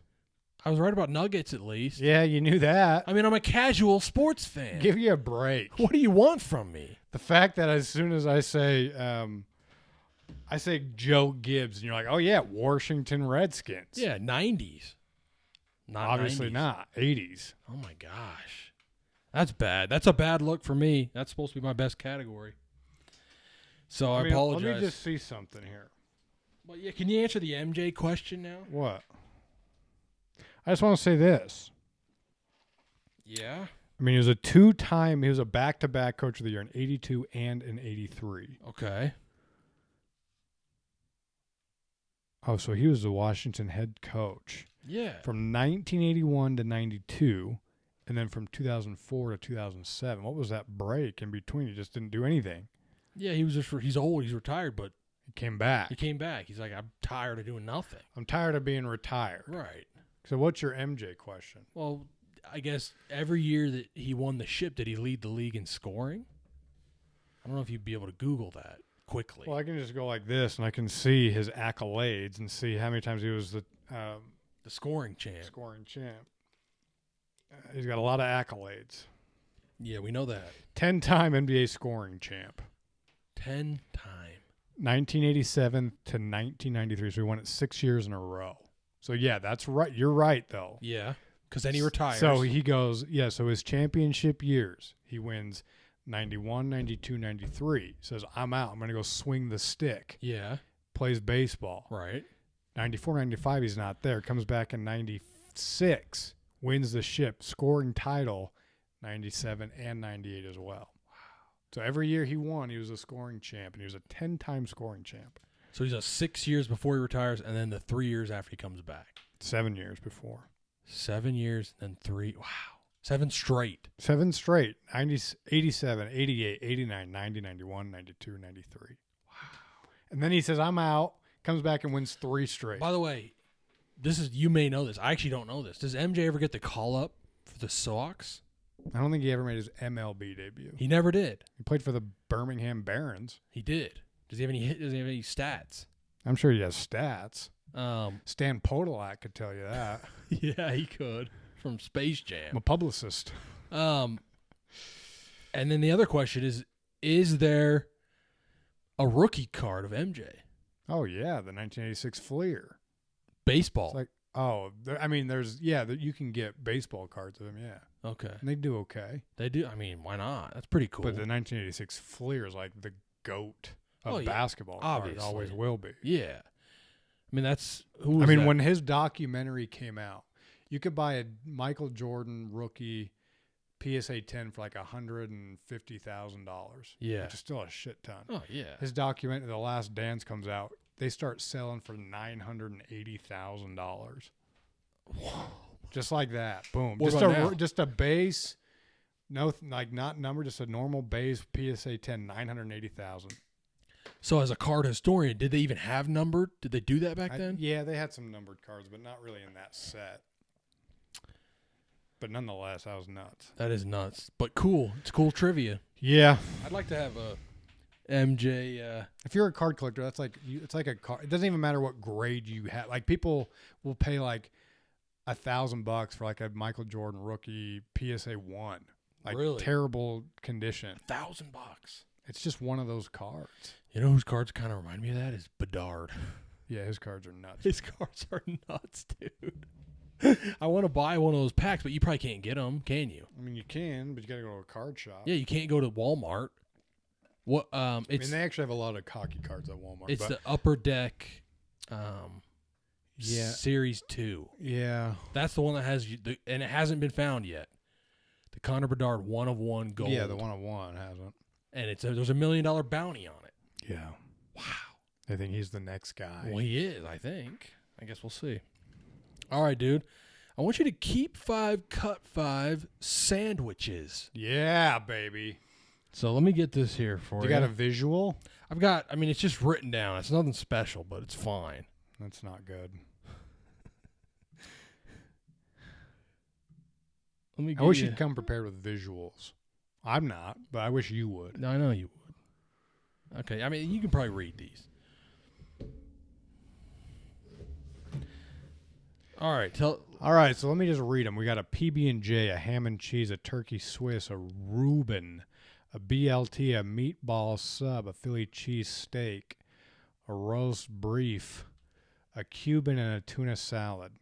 I was right about Nuggets at least. Yeah, you knew that. I mean, I'm a casual sports fan. Give you a break. What do you want from me? The fact that as soon as I say I say Joe Gibbs, and you're like, oh yeah, Washington Redskins. Yeah, 90s. Not Obviously 90s. not 80s. Oh my gosh, that's bad. That's a bad look for me. That's supposed to be my best category. So I apologize. Let me just see something here. But yeah, can you answer the MJ question now? What? I just want to say this. Yeah. I mean, he was a back-to-back coach of the year in 82 and in 83. Okay. Oh, so he was the Washington head coach. Yeah. From 1981 to 92, and then from 2004 to 2007. What was that break in between? He just didn't do anything. Yeah, he's old, he's retired, but He came back. He's like, I'm tired of doing nothing. I'm tired of being retired. Right. So what's your MJ question? Well, I guess every year that he won the ship, did he lead the league in scoring? I don't know if you'd be able to Google that quickly. Well, I can just go like this, and I can see his accolades and see how many times he was the scoring champ. scoring champ. He's got a lot of accolades. Yeah, we know that. 10-time NBA scoring champ. 10 time. 1987 to 1993. So he won it 6 years in a row. So, yeah, that's right. You're right, though. Yeah, because then he retires. So he goes, yeah, so his championship years, he wins 91, 92, 93. Says, I'm out. I'm going to go swing the stick. Yeah. Plays baseball. Right. 94, 95, he's not there. Comes back in 96. Wins the ship. Scoring title 97 and 98 as well. So every year he won, he was a scoring champ, and he was a 10-time scoring champ. So he's 6 years before he retires, and then the 3 years after he comes back. 7 years before. 7 years, then 3. Wow. 7 straight. 7 straight. 90, 87, 88, 89, 90, 91, 92, 93. Wow. And then he says, I'm out. Comes back and wins 3 straight. By the way, you may know this. I actually don't know this. Does MJ ever get the call up for the Sox? I don't think he ever made his MLB debut. He never did. He played for the Birmingham Barons. He did. Does he have any stats? I'm sure he has stats. Um, Stan Podolak could tell you that. yeah, he could from Space I'm Jam. a publicist. And then the other question is there a rookie card of MJ? Oh, yeah, the 1986 Fleer. Baseball. It's like, oh, you can get baseball cards of him, yeah. Okay. And they do okay. They do. I mean, why not? That's pretty cool. But the 1986 Fleer is like the GOAT of yeah. basketball. Obviously. Always will be. Yeah. I mean, when his documentary came out, you could buy a Michael Jordan rookie PSA 10 for like $150,000. Yeah. Which is still a shit ton. Oh, yeah. His documentary, The Last Dance, comes out. They start selling for $980,000. Just like that. Boom. What about now? Just a base, not number, just a normal base PSA 10, 980,000. So as a card historian, did they even have numbered? Did they do that back then? Yeah, they had some numbered cards, but not really in that set. But nonetheless, that was nuts. That is nuts. But cool. It's cool trivia. Yeah. I'd like to have a MJ. If you're a card collector, it's like a card. It doesn't even matter what grade you have. Like, people will pay like $1,000 for like a Michael Jordan rookie PSA 1. Like, really? Terrible condition. $1,000. It's just one of those cards. You know whose cards kind of remind me of that is Bedard. Yeah, his cards are nuts. His cards are nuts, dude. I want to buy one of those packs, but you probably can't get them, can you? I mean, you can, but you got to go to a card shop. Yeah, you can't go to Walmart. What? They actually have a lot of hockey cards at Walmart. It's the Upper Deck, yeah, Series 2. Yeah, that's the one that has and it hasn't been found yet. The Connor Bedard 1/1 gold. Yeah, the 1/1 hasn't. And there's $1 million bounty on it. Yeah. Wow. I think he's the next guy. Well, he is, I think. I guess we'll see. All right, dude. I want you to keep 5, cut 5 sandwiches. Yeah, baby. So let me get this here for you. You got a visual? It's just written down. It's nothing special, but it's fine. That's not good. I wish you'd come prepared with visuals. I'm not, but I wish you would. No, I know you would. Okay, I mean, you can probably read these. All right, so let me just read them. We got a PB&J, a ham and cheese, a turkey Swiss, a Reuben, a BLT, a meatball sub, a Philly cheese steak, a roast beef, a Cuban, and a tuna salad.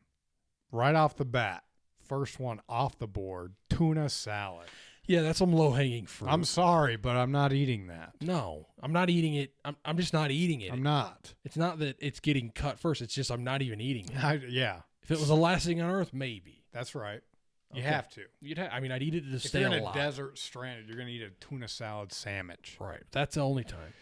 Right off the bat, first one off the board, tuna salad. Yeah, that's some low-hanging fruit. I'm sorry, but I'm not eating that. No, I'm not eating it. I'm just not eating it. I'm not. It's not that it's getting cut first. It's just I'm not even eating it. Yeah. If it was the last thing on earth, maybe. That's right. You Okay. have to. I'd eat it to If stay you're in alive. a desert stranded, you're going to eat a tuna salad sandwich. Right. That's the only time.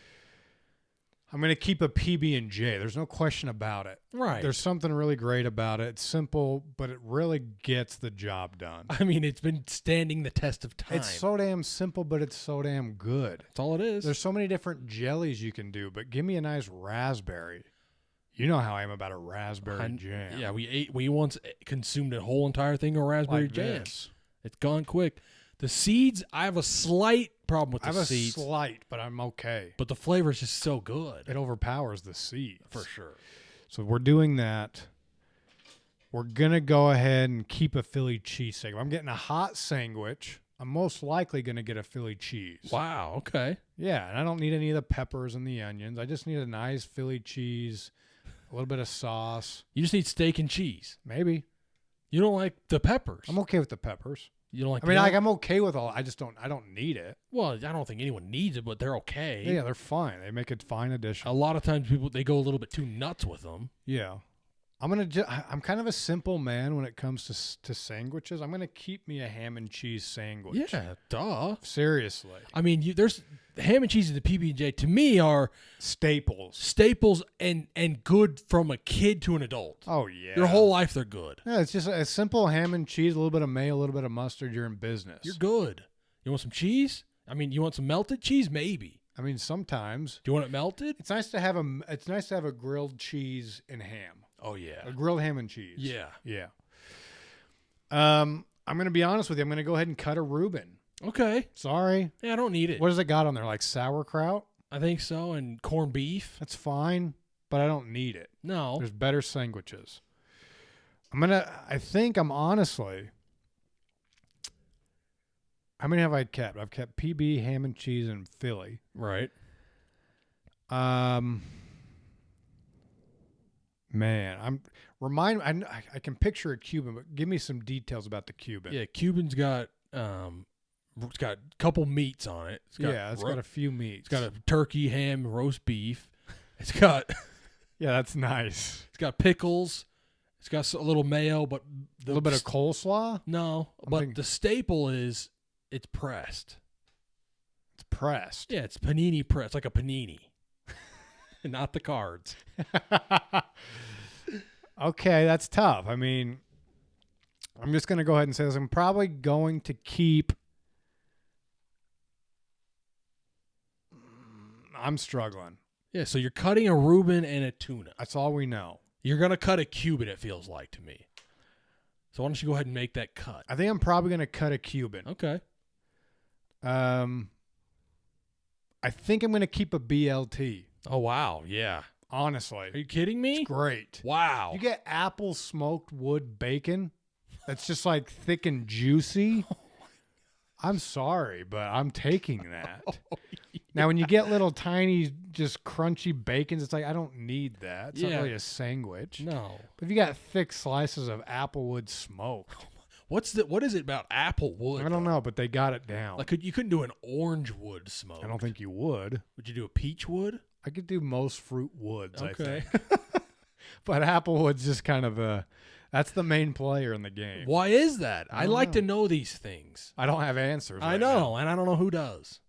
I'm going to keep a PB&J. There's no question about it. Right. There's something really great about it. It's simple, but it really gets the job done. I mean, it's been standing the test of time. It's so damn simple, but it's so damn good. That's all it is. There's so many different jellies you can do, but give me a nice raspberry. You know how I am about a raspberry jam. Yeah, we once consumed a whole entire thing of raspberry Like jam. this. It's gone quick. The seeds, I have a slight problem with I the have seeds. a slight, but I'm okay. But the flavor is just so good. It overpowers the seeds. For sure. So we're doing that. We're going to go ahead and keep a Philly cheesesteak. If I'm getting a hot sandwich, I'm most likely going to get a Philly cheese. Wow, okay. Yeah, and I don't need any of the peppers and the onions. I just need a nice Philly cheese, a little bit of sauce. You just need steak and cheese. Maybe. You don't like the peppers. I'm okay with the peppers. You don't like I mean, the like, I'm okay with all. I don't need it. Well, I don't think anyone needs it, but they're okay. Yeah, they're fine. They make a fine addition. A lot of times they go a little bit too nuts with them. Yeah. I'm kind of a simple man when it comes to sandwiches. I'm gonna keep me a ham and cheese sandwich. Yeah, duh. Seriously. I mean, there's ham and cheese and the PB&J to me are staples and good from a kid to an adult. Oh yeah. Your whole life they're good. Yeah, it's just a simple ham and cheese, a little bit of mayo, a little bit of mustard. You're in business. You're good. You want some cheese? I mean, you want some melted cheese? Maybe. I mean, sometimes Do you want it melted? it's nice to have a grilled cheese and ham. Oh yeah. A grilled ham and cheese. Yeah. Yeah. I'm gonna be honest with you. I'm gonna go ahead and cut a Reuben. Okay. Sorry. Yeah, I don't need it. What does it got on there? Like sauerkraut? I think so. And corned beef. That's fine, but I don't need it. No. There's better sandwiches. I think I'm honestly. How many have I kept? I've kept PB, ham and cheese, and Philly. Right. Man, I can picture a Cuban, but give me some details about the Cuban. Yeah, Cuban's got it's got a couple meats on it. It's got a few meats. It's got a turkey, ham, roast beef. It's got Yeah, that's nice. it's got pickles. It's got a little mayo, but A little bit of coleslaw. no. But the staple is it's pressed. It's pressed. Yeah, it's panini pressed, like a panini, not the cards. Okay, that's tough. I mean, I'm just going to go ahead and say this. I'm probably going to keep. I'm struggling. Yeah, so you're cutting a Reuben and a tuna. That's all we know. You're gonna cut a Cuban. It feels like to me. So why don't you go ahead and make that cut? I think I'm probably going to cut a Cuban. Okay. I think I'm going to keep a BLT. Oh wow, yeah. Honestly, Are you kidding me? it's great. Wow. You get apple smoked wood bacon that's just like thick and juicy. I'm sorry, but I'm taking that. Now, when you get little tiny, just crunchy bacons, it's like, I don't need that. It's not Yeah. really a sandwich. No. But if you got thick slices of applewood smoked, What is it about apple wood? I don't know, but they got it down. Like you couldn't do an orange wood smoke. I don't think you would. Would you do a peach wood? I could do most fruit woods, I Okay. think. But applewood's just kind of that's the main player in the game. Why is that? I don't like know. to know these things. I don't have answers. I right know, now. and I don't know who does.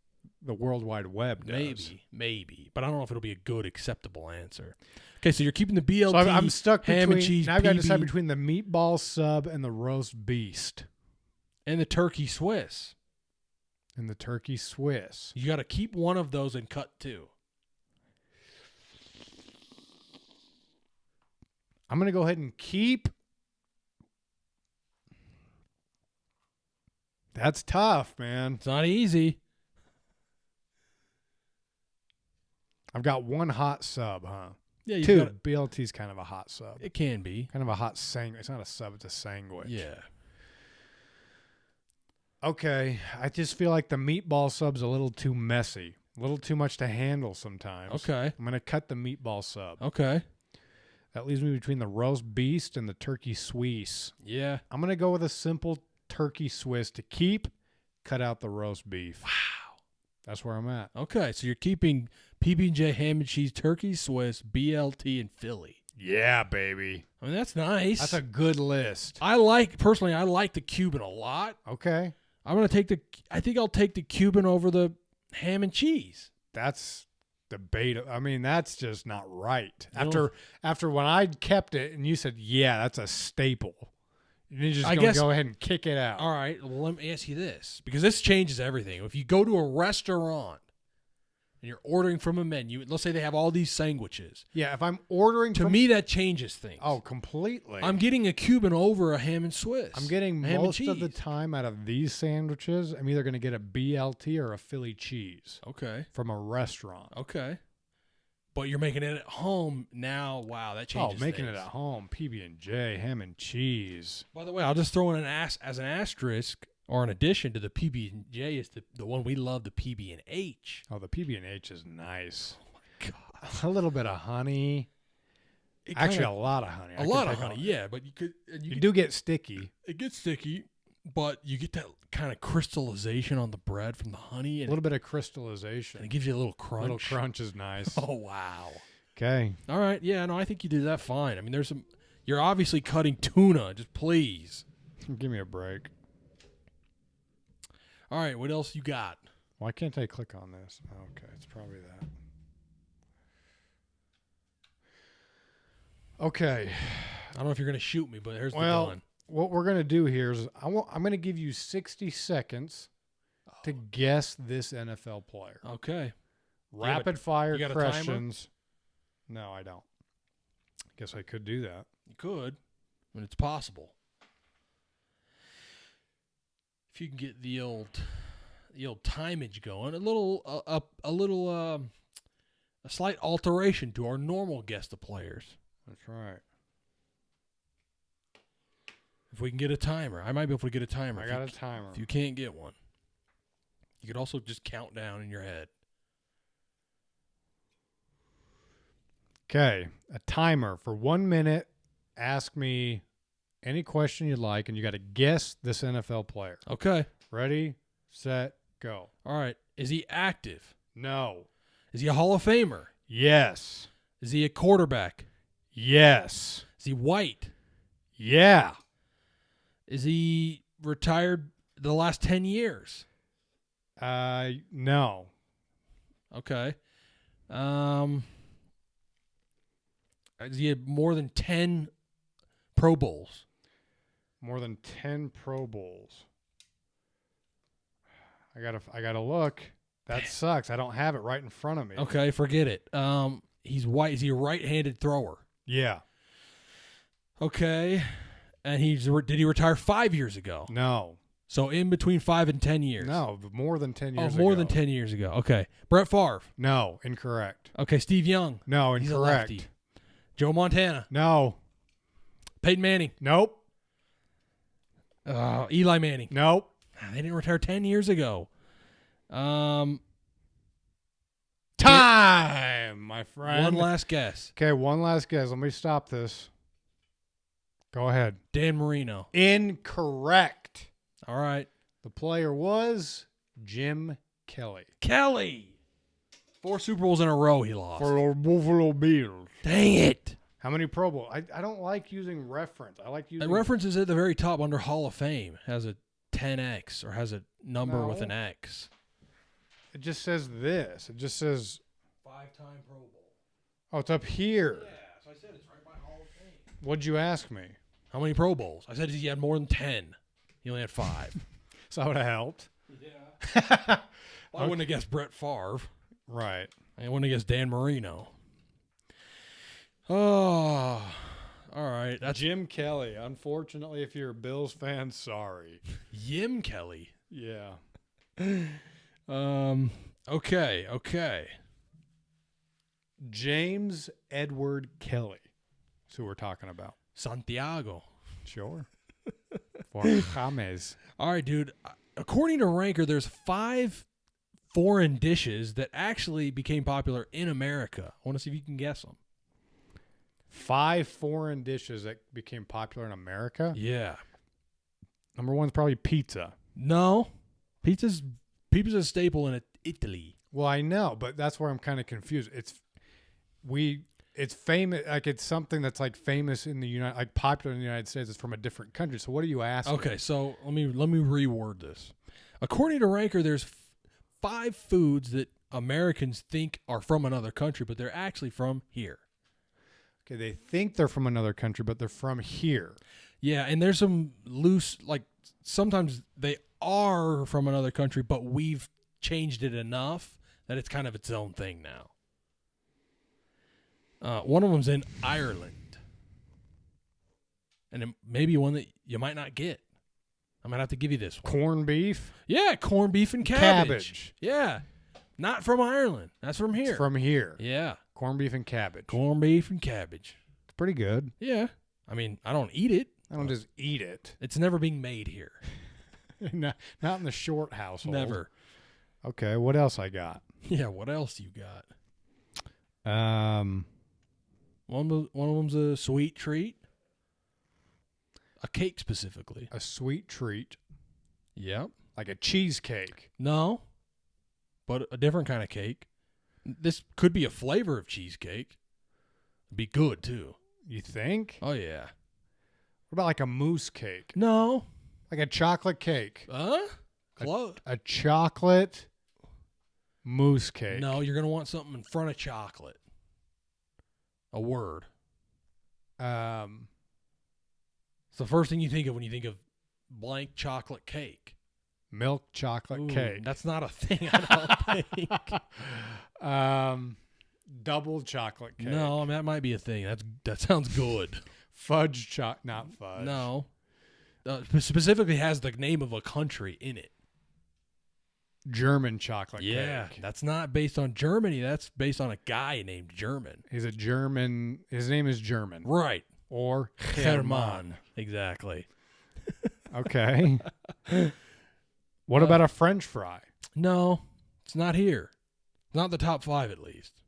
The World Wide Web does. Maybe, but I don't know if it'll be a good, acceptable answer. Okay, so you're keeping the BLT. So I'm stuck ham between. and cheese. Now I've got to PB, decide between the meatball sub and the roast beast and the turkey Swiss. and the turkey Swiss. You got to keep one of those and cut two. I'm going to go ahead and keep. That's tough, man. It's not easy. I've got one hot sub, huh? Yeah, you Two. gotta- BLT's kind of a hot sub. It can be. Kind of a hot sandwich. It's not a sub, it's a sandwich. Yeah. Okay. I just feel like the meatball sub's a little too messy. A little too much to handle sometimes. Okay. I'm going to cut the meatball sub. Okay. That leaves me between the roast beast and the turkey Swiss. Yeah. I'm going to go with a simple turkey Swiss to keep. Cut out the roast beef. Wow. That's where I'm at. Okay, so you're keeping PB&J ham and cheese, turkey Swiss, BLT, and Philly. Yeah, baby. I mean, that's nice. That's a good list. I like the Cuban a lot. Okay. I think I'll take the Cuban over the ham and cheese. That's debate. I mean, that's just not right. You After when I kept it and you said, yeah, that's a staple. You're just going to go ahead and kick it out. All right, well, let me ask you this, because this changes everything. If you go to a restaurant and you're ordering from a menu, let's say they have all these sandwiches. Yeah, if I'm ordering to me, that changes things. Oh, completely. I'm getting a Cuban over a ham and Swiss. I'm getting most of the time out of these sandwiches, I'm either going to get a BLT or a Philly cheese. Okay. From a restaurant. Okay. But you're making it at home now. Wow, that changes making things. it at home. PB&J, ham and cheese. By the way, I'll just throw in as an asterisk or an addition to the PB&J is the one we love, the PB&H. Oh, the PB&H is nice. Oh, my God. A little bit of honey. Actually, a lot of honey. A lot of honey, yeah. But you do get sticky. It gets sticky, but you get that kind of crystallization on the bread from the honey. And a little bit of crystallization. And it gives you a little crunch. A little crunch is nice. Oh, wow. Okay. All right. Yeah, no, I think you do that fine. I mean, you're obviously cutting tuna. Just please. Give me a break. All right. What else you got? Why can't I click on this? Okay. It's probably that. Okay. I don't know if you're going to shoot me, but here's the gun. What we're going to do here is I'm going to give you 60 seconds to guess this NFL player. Okay. Rapid fire questions. No, I don't. Guess I could do that. You could. I mean, it's possible. If you can get the old timage going, a slight alteration to our normal guess the players. That's right. If we can get a timer, I might be able to get a timer. I got a timer. If you can't get one, you could also just count down in your head. Okay, a timer for 1 minute. Ask me any question you'd like, and you got to guess this NFL player. Okay. Ready, set, go. All right. Is he active? No. Is he a Hall of Famer? Yes. Is he a quarterback? Yes. Is he white? Yeah. Is he retired the last 10 years? No. Okay. Does he have more than 10 Pro Bowls? More than 10 Pro Bowls. I gotta look. That sucks. I don't have it right in front of me. Okay, forget it. He's white. Is he a right-handed thrower? Yeah. Okay. And did he retire 5 years ago? No. So in between 5 and 10 years? No, more than 10 years ago. Oh, more than 10 years ago. Okay. Brett Favre? No, incorrect. Okay, Steve Young? No, He's a incorrect. lefty. Joe Montana? No. Peyton Manning? Nope. Eli Manning? Nope. They didn't retire 10 years ago. Time, my friend. One last guess. Okay, one last guess. Let me stop this. Go ahead. Dan Marino. Incorrect. All right. The player was Jim Kelly. Kelly. 4 Super Bowls in a row he lost. For the Buffalo Bills. Dang it. How many Pro Bowls? I don't like using reference. I like using... And reference is at the very top under Hall of Fame. Has a 10X or has a number with an X. It just says this. It just says... 5-time Pro Bowl. Oh, it's up here. Yeah, so I said it's right by Hall of Fame. What'd you ask me? How many Pro Bowls? I said he had more than 10. He only had 5. So that would have helped. Yeah. Well, I wouldn't have guessed Brett Favre. Right. I wouldn't have guessed Dan Marino. Oh, all right. That's Jim Kelly. Unfortunately, if you're a Bills fan, sorry. Jim Kelly. Yeah. Okay. James Edward Kelly. That's who we're talking about. Santiago. Sure. For James. All right, dude. According to Ranker, there's 5 foreign dishes that actually became popular in America. I want to see if you can guess them. 5 foreign dishes that became popular in America. Yeah. Number 1's probably pizza. No. Pizza's a staple in Italy. Well, I know, but that's where I'm kind of confused. It's famous, like it's something that's like famous in the popular in the United States. It's from a different country. So what are you asking? Okay, so let me reword this. According to Ranker, there's 5 foods that Americans think are from another country, but they're actually from here. Okay, they think they're from another country, but they're from here. Yeah, and there's some loose, like sometimes they are from another country, but we've changed it enough that it's kind of its own thing now. One of them's in Ireland. And it may be one that you might not get. I might have to give you this one. Corned beef? Yeah, corned beef and cabbage. Yeah. Not from Ireland. That's from here. It's from here. Yeah. Corned beef and cabbage. Corned beef and cabbage. It's pretty good. Yeah. I mean, I don't eat it. I don't just eat it. It's never being made here. Not in the Short household. Never. Okay, what else I got? Yeah, what else you got? One of them's a sweet treat. A cake specifically. A sweet treat. Yep. Like a cheesecake. No, but a different kind of cake. This could be a flavor of cheesecake. It'd be good, too. You think? Oh, yeah. What about like a mousse cake? No. Like a chocolate cake? Close. A chocolate mousse cake. No, you're going to want something in front of chocolate. A word. It's the first thing you think of when you think of blank chocolate cake. Milk chocolate cake. That's not a thing, I don't think. Double chocolate cake. No, I mean, that might be a thing. That sounds good. Fudge not fudge. No. Specifically has the name of a country in it. German chocolate cake. Yeah, that's not based on Germany. That's based on a guy named German. He's a German. His name is German. Right. Or Hermann. Exactly. Okay. What about a French fry? No, it's not here. It's not the top 5 at least.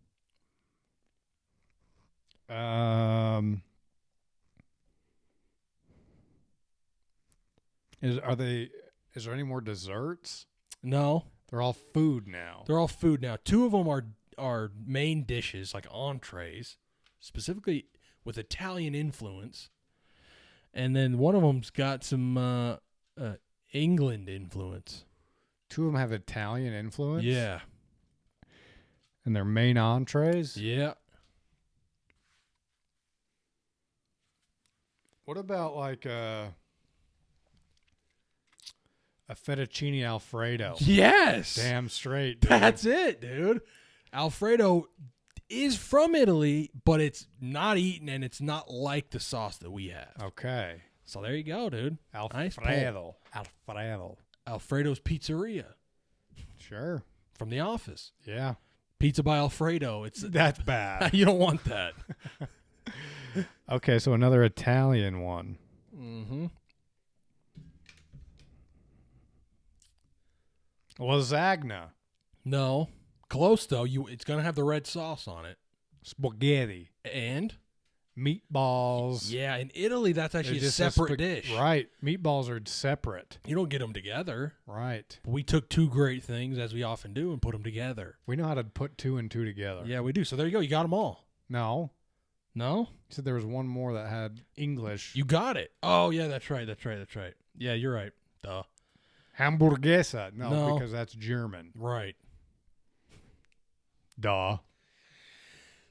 Is there any more desserts? No. They're all food now. They're all food now. 2 of them are main dishes, like entrees, specifically with Italian influence. And then one of them's got some England influence. 2 of them have Italian influence? Yeah. And they're main entrees? Yeah. What about like a fettuccine Alfredo? Yes. Damn straight, dude. That's it, dude. Alfredo is from Italy, but it's not eaten and it's not like the sauce that we have. Okay. So there you go, dude. Alfredo. Alfredo. Alfredo's Pizzeria. Sure. From The Office. Yeah. Pizza by Alfredo. That's bad. You don't want that. Okay, so another Italian one. Mm-hmm. Lasagna. No. Close, though. It's going to have the red sauce on it. Spaghetti. And? Meatballs. Yeah, in Italy, that's actually a separate dish. Right. Meatballs are separate. You don't get them together. Right. But we took 2 great things, as we often do, and put them together. We know how to put 2 and 2 together. Yeah, we do. So there you go. You got them all. No. No? You said there was one more that had English. You got it. Oh, yeah, that's right. Yeah, you're right. Duh. Hamburguesa. No, No. because that's German. Right. Duh.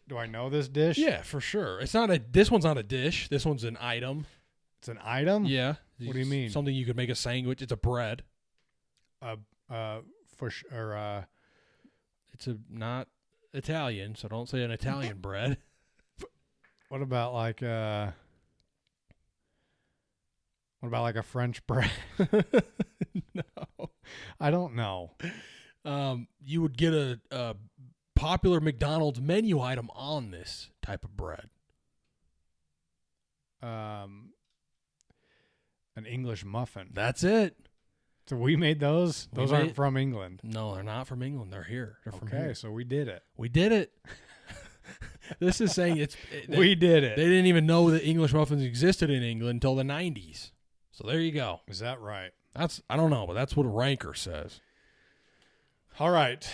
Do I know this dish? Yeah, for sure. This one's not a dish. This one's an item. It's an item? Yeah. What do you mean? Something you could make a sandwich. It's a bread. It's not Italian, so don't say an Italian bread. What about like a French bread? No. I don't know. You would get a popular McDonald's menu item on this type of bread. An English muffin. That's it. So we made those? We Those made- aren't from England. No, they're not from England. They're here. They're from Okay, here. so we did it. We did it. This is saying We did it. They didn't even know that English muffins existed in England until the 90s. So there you go. Is that right? I don't know, but that's what a ranker says. All right.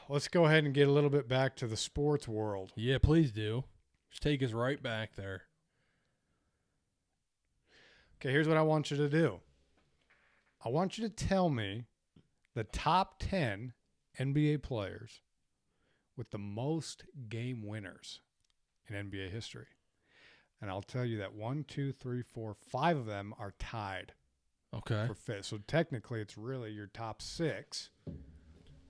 Let's go ahead and get a little bit back to the sports world. Yeah, please do. Just take us right back there. Okay, here's what I want you to do. I want you to tell me the top 10 NBA players with the most game winners in NBA history. And I'll tell you that 1, 2, 3, 4, 5 of them are tied Okay. for fifth. So technically it's really your top 6,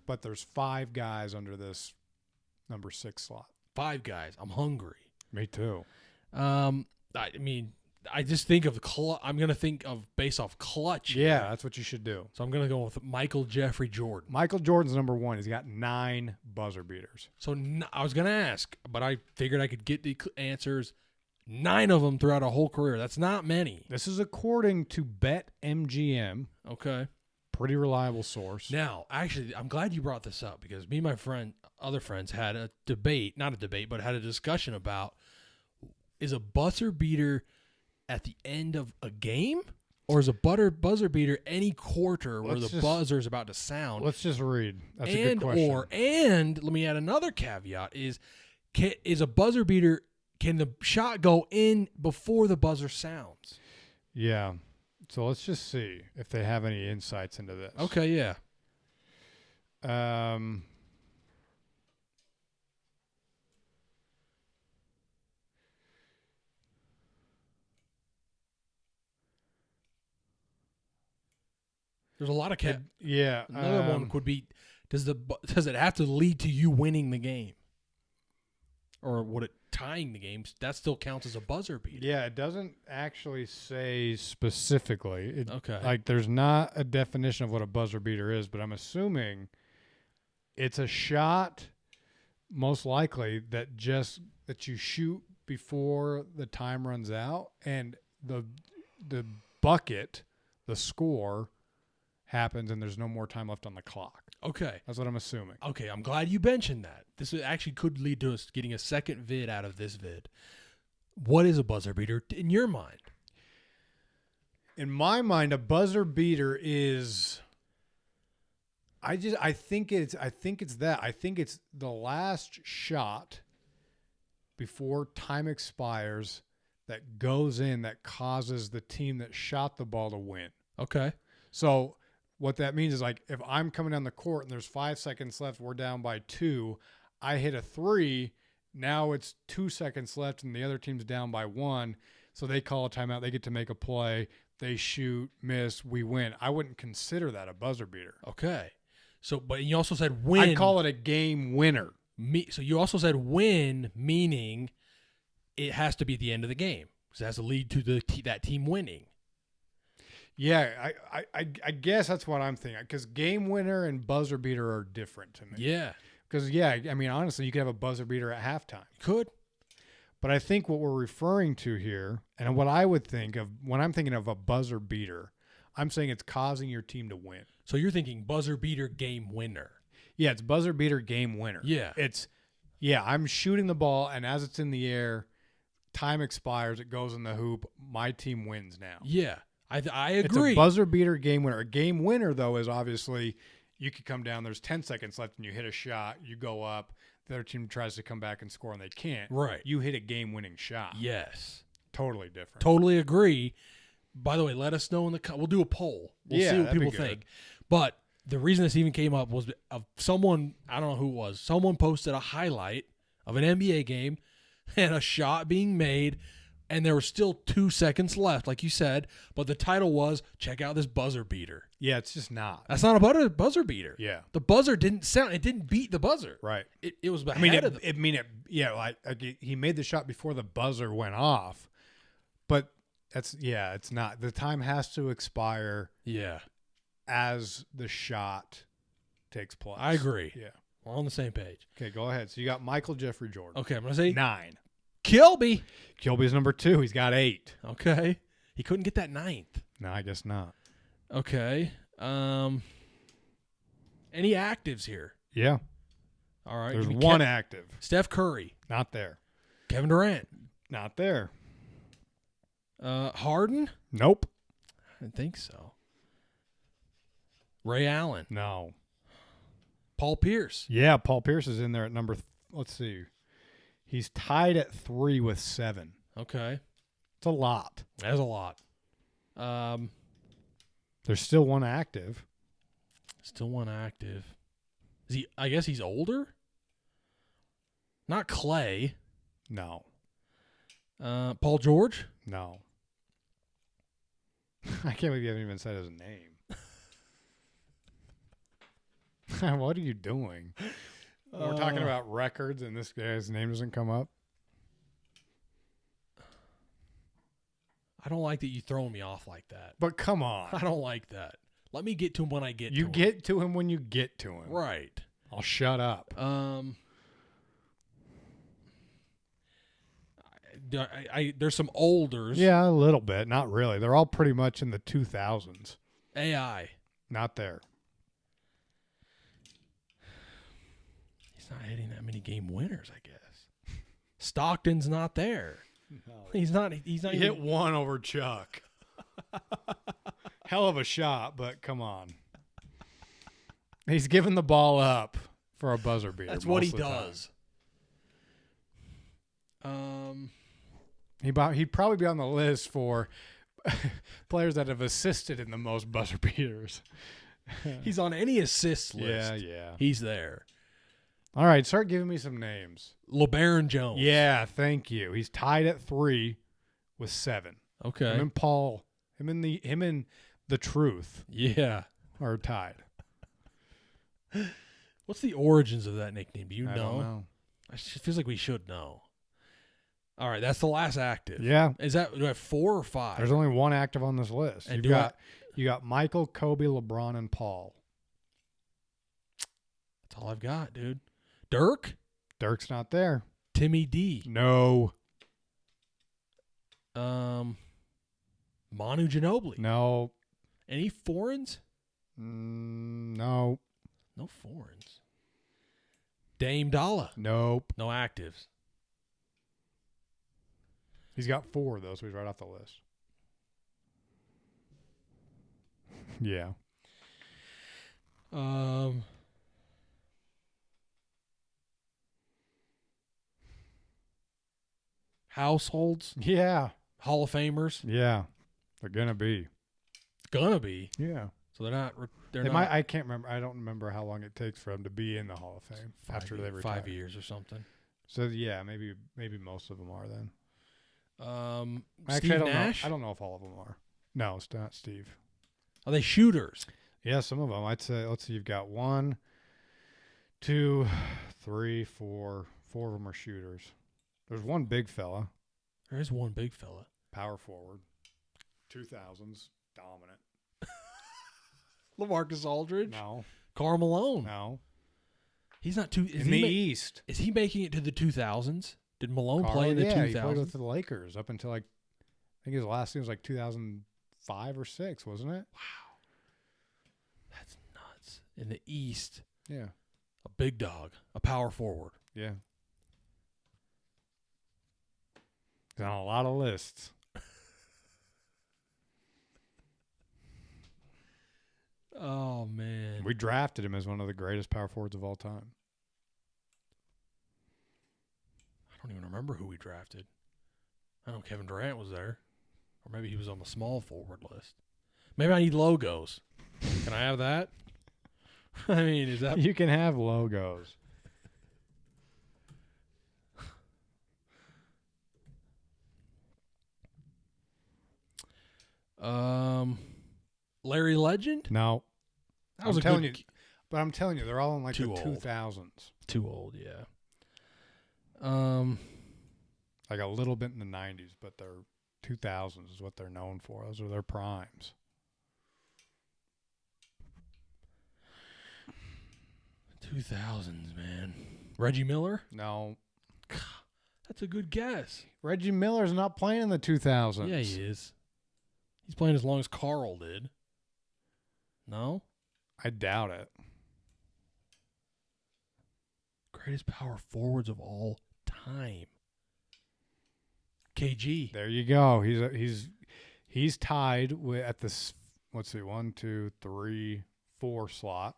but there's 5 guys under this number 6 slot. 5 guys. I'm hungry. Me too. I mean, I just think of I'm going to think of based off clutch. here. Yeah, that's what you should do. So I'm going to go with Michael Jeffrey Jordan. Michael Jordan's number 1. He's got 9 buzzer beaters. So I was going to ask, but I figured I could get the answers. 9 of them throughout a whole career. That's not many. This is according to BetMGM. Okay. Pretty reliable source. Now, actually, I'm glad you brought this up because me and my other friends had a debate, not a debate, but had a discussion about, is a buzzer beater at the end of a game, or is a buzzer beater any quarter where the buzzer is about to sound? Let's just read. That's a good question. And let me add another caveat: is a buzzer beater? Can the shot go in before the buzzer sounds? Yeah. So let's just see if they have any insights into this. Okay, yeah. There's a lot of yeah. Another one could be: does it have to lead to you winning the game, or would it tying the game? That still counts as a buzzer beater. Yeah, it doesn't actually say specifically. Okay. Like there's not a definition of what a buzzer beater is, but I'm assuming it's a shot, most likely that you shoot before the time runs out, and the bucket, the score happens and there's no more time left on the clock. Okay. That's what I'm assuming. Okay, I'm glad you mentioned that. This actually could lead to us getting a second vid out of this vid. What is a buzzer beater in your mind? In my mind, a buzzer beater is I think it's that. I think it's the last shot before time expires that goes in that causes the team that shot the ball to win. Okay. So what that means is, like, if I'm coming down the court and there's 5 seconds left, we're down by 2, I hit a 3, now it's 2 seconds left and the other team's down by 1, so they call a timeout, they get to make a play, they shoot, miss, we win. I wouldn't consider that a buzzer beater. Okay. So, but you also said win. I'd call it a game winner. So you also said win, meaning it has to be at the end of the game. Because it has to lead to that team winning. Yeah, I guess that's what I'm thinking. Because game winner and buzzer beater are different to me. Yeah. Because, yeah, I mean, honestly, you could have a buzzer beater at halftime. Could. But I think what we're referring to here, and what I would think of when I'm thinking of a buzzer beater, I'm saying it's causing your team to win. So you're thinking buzzer beater game winner. Yeah, it's buzzer beater game winner. Yeah. I'm shooting the ball, and as it's in the air, time expires, it goes in the hoop, my team wins now. Yeah. I agree. It's a buzzer beater game winner. A game winner, though, is obviously you could come down, there's 10 seconds left, and you hit a shot, you go up, the other team tries to come back and score, and they can't. Right. You hit a game-winning shot. Yes. Totally different. Totally agree. By the way, let us know we'll do a poll. We'll see what people think. But the reason this even came up was of someone, I don't know who it was, someone posted a highlight of an NBA game and a shot being made, and there were still 2 seconds left, like you said, but the title was, check out this buzzer beater. Yeah, it's just not. That's not a buzzer beater. Yeah. The buzzer didn't sound, it didn't beat the buzzer. Right. It was ahead of he made the shot before the buzzer went off, but it's not. The time has to expire. Yeah. As the shot takes place. I agree. Yeah. We're on the same page. Okay, go ahead. So you got Michael Jeffrey Jordan. Okay, I'm going to say 9. Kilby. Kilby's number 2. He's got 8. Okay. He couldn't get that 9th. No, I guess not. Okay. Any actives here? Yeah. All right. There's give me one active. Steph Curry. Not there. Kevin Durant. Not there. Harden? Nope. I didn't think so. Ray Allen. No. Paul Pierce. Yeah, Paul Pierce is in there at number. Let's see. He's tied at 3 with 7. Okay. It's a lot. That's a lot. There's still one active. Still one active. Is he? I guess he's older. Not Clay. No. Paul George. No. I can't believe you haven't even said his name. What are you doing? We're talking about records and this guy's name doesn't come up. I don't like that you throw me off like that. But come on. I don't like that. Let me get to him when I get to him. You get to him when you get to him. Right. I'll shut up. There's some olders. Yeah, a little bit. Not really. They're all pretty much in the 2000s. AI. Not there. He's not hitting that many game winners, I guess. Stockton's not there. No. He's not. He even, hit one over Chuck. Hell of a shot, but come on. He's giving the ball up for a buzzer beater. That's what he does. He'd probably be on the list for players that have assisted in the most buzzer beaters. He's on any assist list. Yeah. He's there. All right, start giving me some names. LeBaron Jones. Yeah, thank you. He's tied at 3 with 7. Okay. Him and Paul, him and the Truth Yeah. are tied. What's the origins of that nickname? Do you know? I don't know. It feels like we should know. All right, that's the last active. Yeah. Do I have 4 or 5? There's only one active on this list. And You got Michael, Kobe, LeBron, and Paul. That's all I've got, dude. Dirk? Dirk's not there. Timmy D. No. Manu Ginobili. No. Any foreigns? No. No foreigns. Dame Dalla. Nope. No actives. He's got 4 though, so he's right off the list. Yeah. Households. Yeah. Hall of Famers. Yeah. They're gonna be. Gonna be. Yeah. So they're not. I can't remember. I don't remember how long it takes for them to be in the Hall of Fame after they retire. 5 years or something. So yeah, maybe most of them are then. Steve I don't Nash. know. I don't know if all of them are. No, it's not Steve. Are they shooters? Yeah, some of them. I'd say. Let's see. You've got 1, 2, 3, 4. 4 of them are shooters. There's one big fella. There is one big fella. Power forward. 2000s dominant. LaMarcus Aldridge. No. Karl Malone. No. He's not too. In the East. Is he making it to the 2000s? Did Malone play in the 2000s? He played with the Lakers up until I think his last team was 2005 or 6, wasn't it? Wow. That's nuts. In the East. Yeah. A big dog. A power forward. Yeah. He's on a lot of lists. Oh, man. We drafted him as one of the greatest power forwards of all time. I don't even remember who we drafted. I know Kevin Durant was there. Or maybe he was on the small forward list. Maybe I need logos. Can I have that? I mean, is that... You can have logos. Larry Legend? No. That was I'm telling you, they're all in like the 2000s. Too old, yeah. Like a little bit in the 90s, but they're 2000s is what they're known for. Those are their primes. $2000s, man. Reggie Miller? No. That's a good guess. Reggie Miller's not playing in the 2000s. Yeah, he is. He's playing as long as Carl did. No? I doubt it. Greatest power forwards of all time. KG. There you go. He's tied with at this. Let's see, 1, 2, 3, 4 slot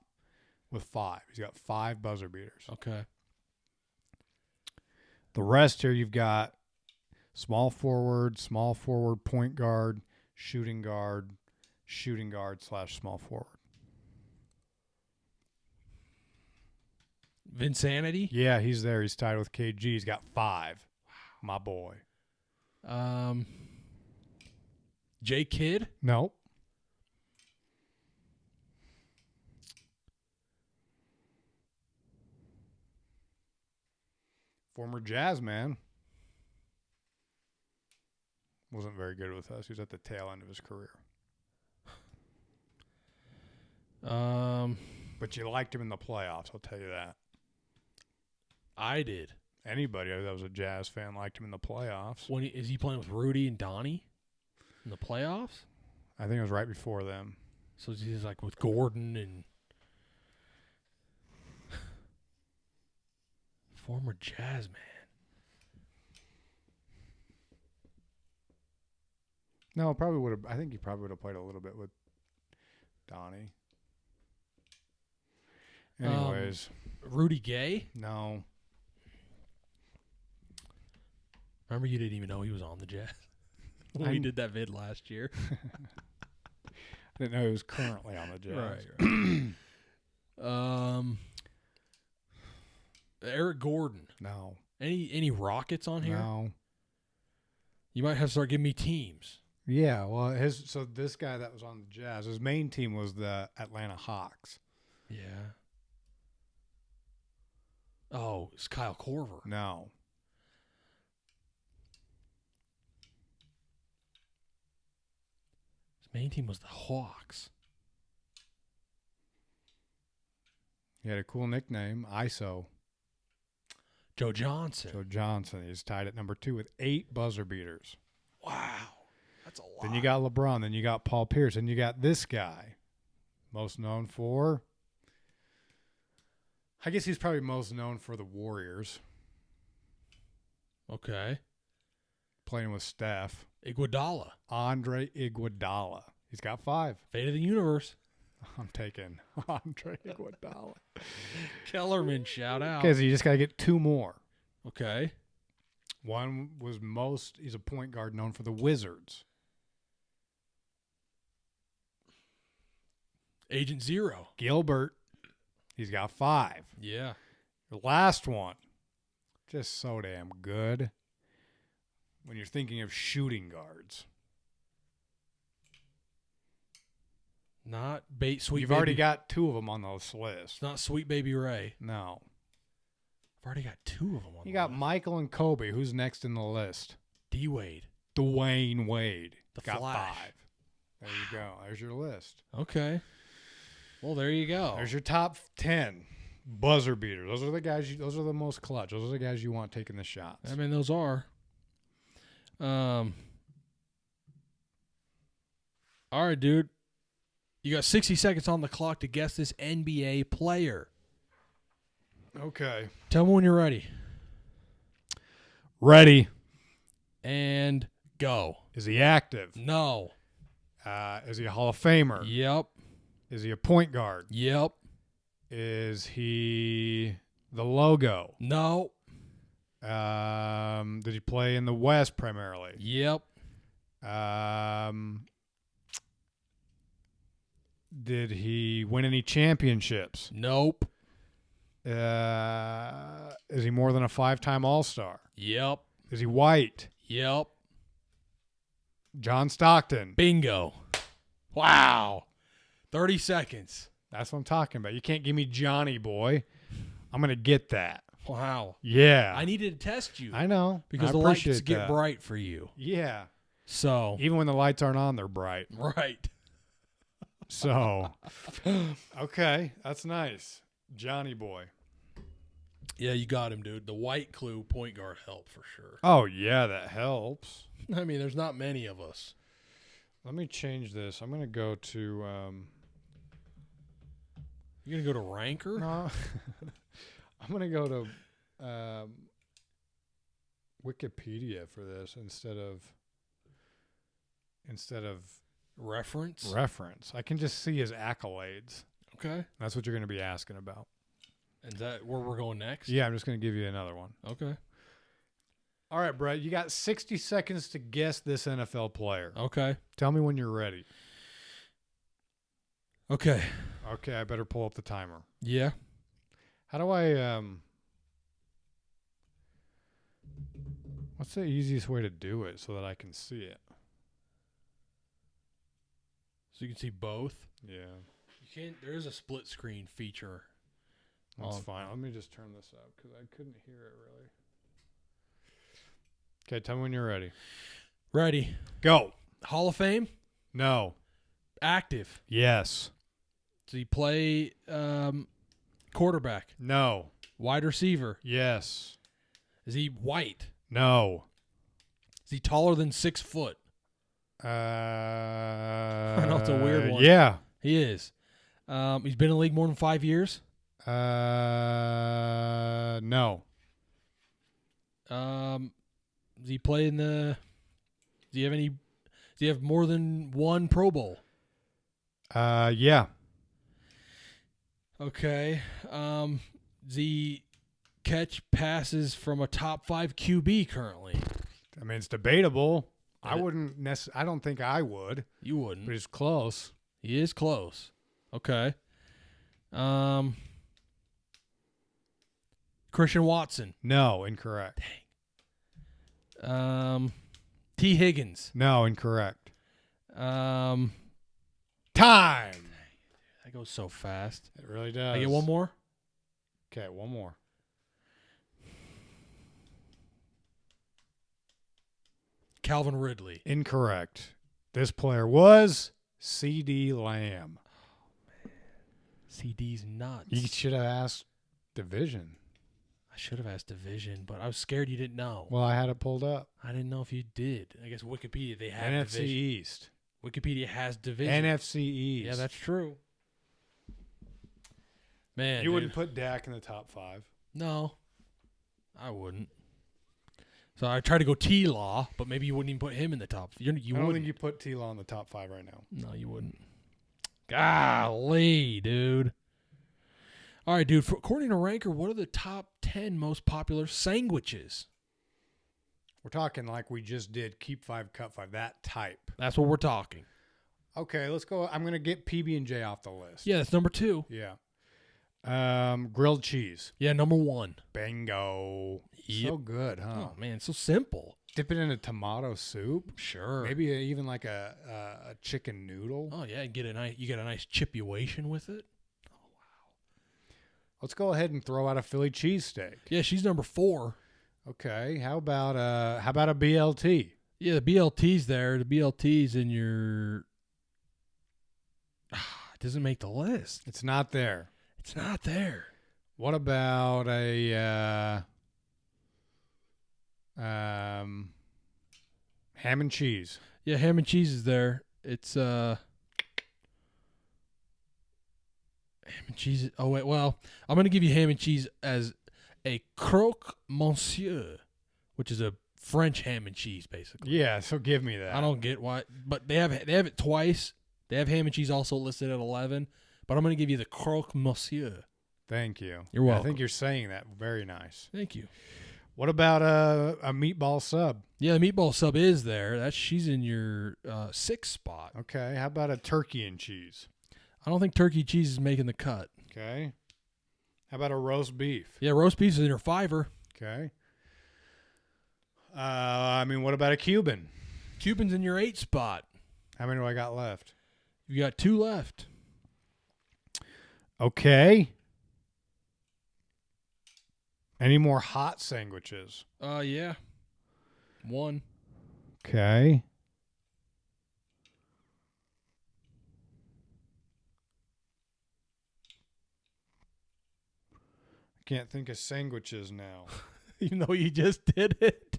with 5. He's got 5 buzzer beaters. Okay. The rest here you've got small forward point guard, shooting guard / small forward. Vinsanity? Yeah, he's there. He's tied with KG. He's got 5. My boy. J Kidd? Nope. Former Jazz man. Wasn't very good with us. He was at the tail end of his career. But you liked him in the playoffs, I'll tell you that. I did. Anybody that was a Jazz fan liked him in the playoffs. Is he playing with Rudy and Donnie in the playoffs? I think it was right before them. So he's like with Gordon and former Jazz man. No, probably would have. I think he probably would have played a little bit with Donnie. Anyways, Rudy Gay? no. Remember, you didn't even know he was on the Jazz when we did that vid last year. I didn't know he was currently on the Jazz. Right. Eric Gordon. No. Any Rockets on here? No. You might have to start giving me teams. Yeah, well, so this guy that was on the Jazz, his main team was the Atlanta Hawks. Yeah. Oh, it's Kyle Korver. No. His main team was the Hawks. He had a cool nickname, ISO. Joe Johnson. Joe Johnson. He's tied at number 2 with 8 buzzer beaters. Wow. That's a lot. Then you got LeBron. Then you got Paul Pierce. And you got this guy. Most known for, I guess he's probably most known for the Warriors. Okay. Playing with Steph. Iguodala. Andre Iguodala. He's got 5. Fate of the universe. I'm taking Andre Iguodala. Kellerman, shout out. Okay, so you just got to get 2 more. Okay. One was he's a point guard known for the Wizards. Agent Zero. Gilbert. He's got 5. Yeah. The last one, just so damn good when you're thinking of shooting guards. Not Sweet You've Baby. already got 2 of them on this list. It's not Sweet Baby Ray. No. I've already got 2 of them on You the got list. Michael and Kobe. Who's next in the list? D-Wade. Dwayne Wade. The got Flash. 5. There you go. There's your list. Okay. Well, there you go. There's your top 10 buzzer beaters. Those are the guys. Those are the most clutch. Those are the guys you want taking the shots. I mean, those are. All right, dude. You got 60 seconds on the clock to guess this NBA player. Okay. Tell me when you're ready. Ready. And go. Is he active? No. Is he a Hall of Famer? Yep. Is he a point guard? Yep. Is he the logo? No. Did he play in the West primarily? Yep. Did he win any championships? Nope. Is he more than a 5-time All-Star? Yep. Is he white? Yep. John Stockton. Bingo. Wow. 30 seconds. That's what I'm talking about. You can't give me Johnny Boy. I'm going to get that. Wow. Yeah. I needed to test you. I know. Because I the lights appreciate get that. bright for you. Yeah. So. Even when the lights aren't on, they're bright. Right. So. Okay. That's nice. Johnny Boy. Yeah, you got him, dude. The white clue point guard helped for sure. Oh, yeah. That helps. I mean, there's not many of us. Let me change this. I'm going to go to You're gonna go to Ranker? No. I'm gonna go to Wikipedia for this instead of Reference? reference. I can just see his accolades. Okay. That's what you're going to be asking about. Is that where we're going next? Yeah, I'm just going to give you another one. Okay. All right, Brett, you got 60 seconds to guess this NFL player. Okay. Tell me when you're ready. Okay. Okay, I better pull up the timer. Yeah. How do I what's the easiest way to do it so that I can see it? So you can see both. Yeah. You can't. There is a split screen feature. That's fine. Let me just turn this up because I couldn't hear it really. Okay, tell me when you're ready. Ready. Go. Hall of Fame. No. Active. Yes. Does he play quarterback? No. Wide receiver. Yes. Is he white? No. Is he taller than 6 foot? I know it's a weird one. Yeah. He is. He's been in the league more than 5 years. No. Does he play in the? Does he have any? Does he have more than one Pro Bowl? Yeah. Okay. Does he catch passes from a top 5 QB currently? I mean, it's debatable. But I wouldn't necessarily. I don't think I would, You wouldn't. but it's close. He is close. Okay. Christian Watson. No, incorrect. T. Higgins. No, incorrect. That Time. goes so fast. It really does. I get one more. Okay, one more. Calvin Ridley. Incorrect. This player was C.D. Lamb. CD's nuts. You should have asked division. I should have asked division, but I was scared you didn't know. Well, I had it pulled up. I didn't know if you did. I guess Wikipedia, they have NFC division. East. Wikipedia has division. NFC East. Yeah, that's true. Man, You dude. wouldn't put Dak in the top 5. No, I wouldn't. So I tried to go T-Law, but maybe you wouldn't even put him in the top. You I don't wouldn't. think you put T-Law in the top 5 right now. No, you wouldn't. Golly, dude. All right, dude. According to Ranker, what are the top 10 most popular sandwiches? We're talking like we just did Keep 5, Cut 5, that type. That's what we're talking. Okay, let's go. I'm going to get PB&J off the list. Yeah, that's number 2. Yeah. Grilled cheese. Yeah, number 1. Bingo. Yep. So good, huh? Oh, man, it's so simple. Dip it in a tomato soup. Sure. Maybe even like a chicken noodle. Oh, yeah, you get a nice chipulation with it. Let's go ahead and throw out a Philly cheesesteak. Yeah, she's number 4. Okay, how about a BLT? Yeah, the BLT's there. The BLT's in your. It doesn't make the list. It's not there. It's not there. What about a ham and cheese? Yeah, ham and cheese is there. It's ham and cheese. Oh wait, well, I'm gonna give you ham and cheese as a croque monsieur, which is a French ham and cheese, basically. Yeah, so give me that. I don't get why, but they have it twice. They have ham and cheese also listed at 11, but I'm gonna give you the croque monsieur. Thank you. You're welcome. I think you're saying that very nice. Thank you. What about a meatball sub? Yeah, the meatball sub is there. She's in your 6th spot. Okay, how about a turkey and cheese? I don't think turkey cheese is making the cut. Okay. How about a roast beef? Yeah, roast beef is in your 5er. Okay. What about a Cuban? Cuban's in your 8th spot. How many do I got left? You got 2 left. Okay. Any more hot sandwiches? Yeah. 1. Okay. I can't think of sandwiches now. Even though you just did it.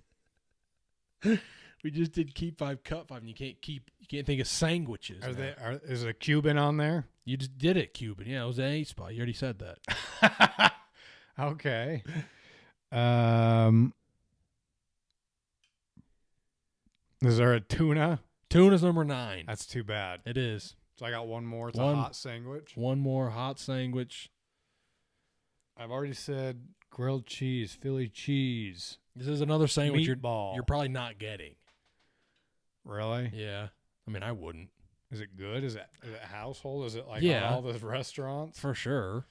We just did keep 5, cut 5, and you can't think of sandwiches. Is a Cuban on there? You just did it, Cuban. Yeah, it was an 8 spot. You already said that. Okay. Is there a tuna? Tuna's number 9. That's too bad. It is. So I got one more. It's a hot sandwich. One more hot sandwich. I've already said grilled cheese, Philly cheese. This is another sandwich you're Meatball. probably not getting. Really? Yeah. I mean, I wouldn't. Is it good? Is it household? Is it like Yeah. on all those restaurants? For sure.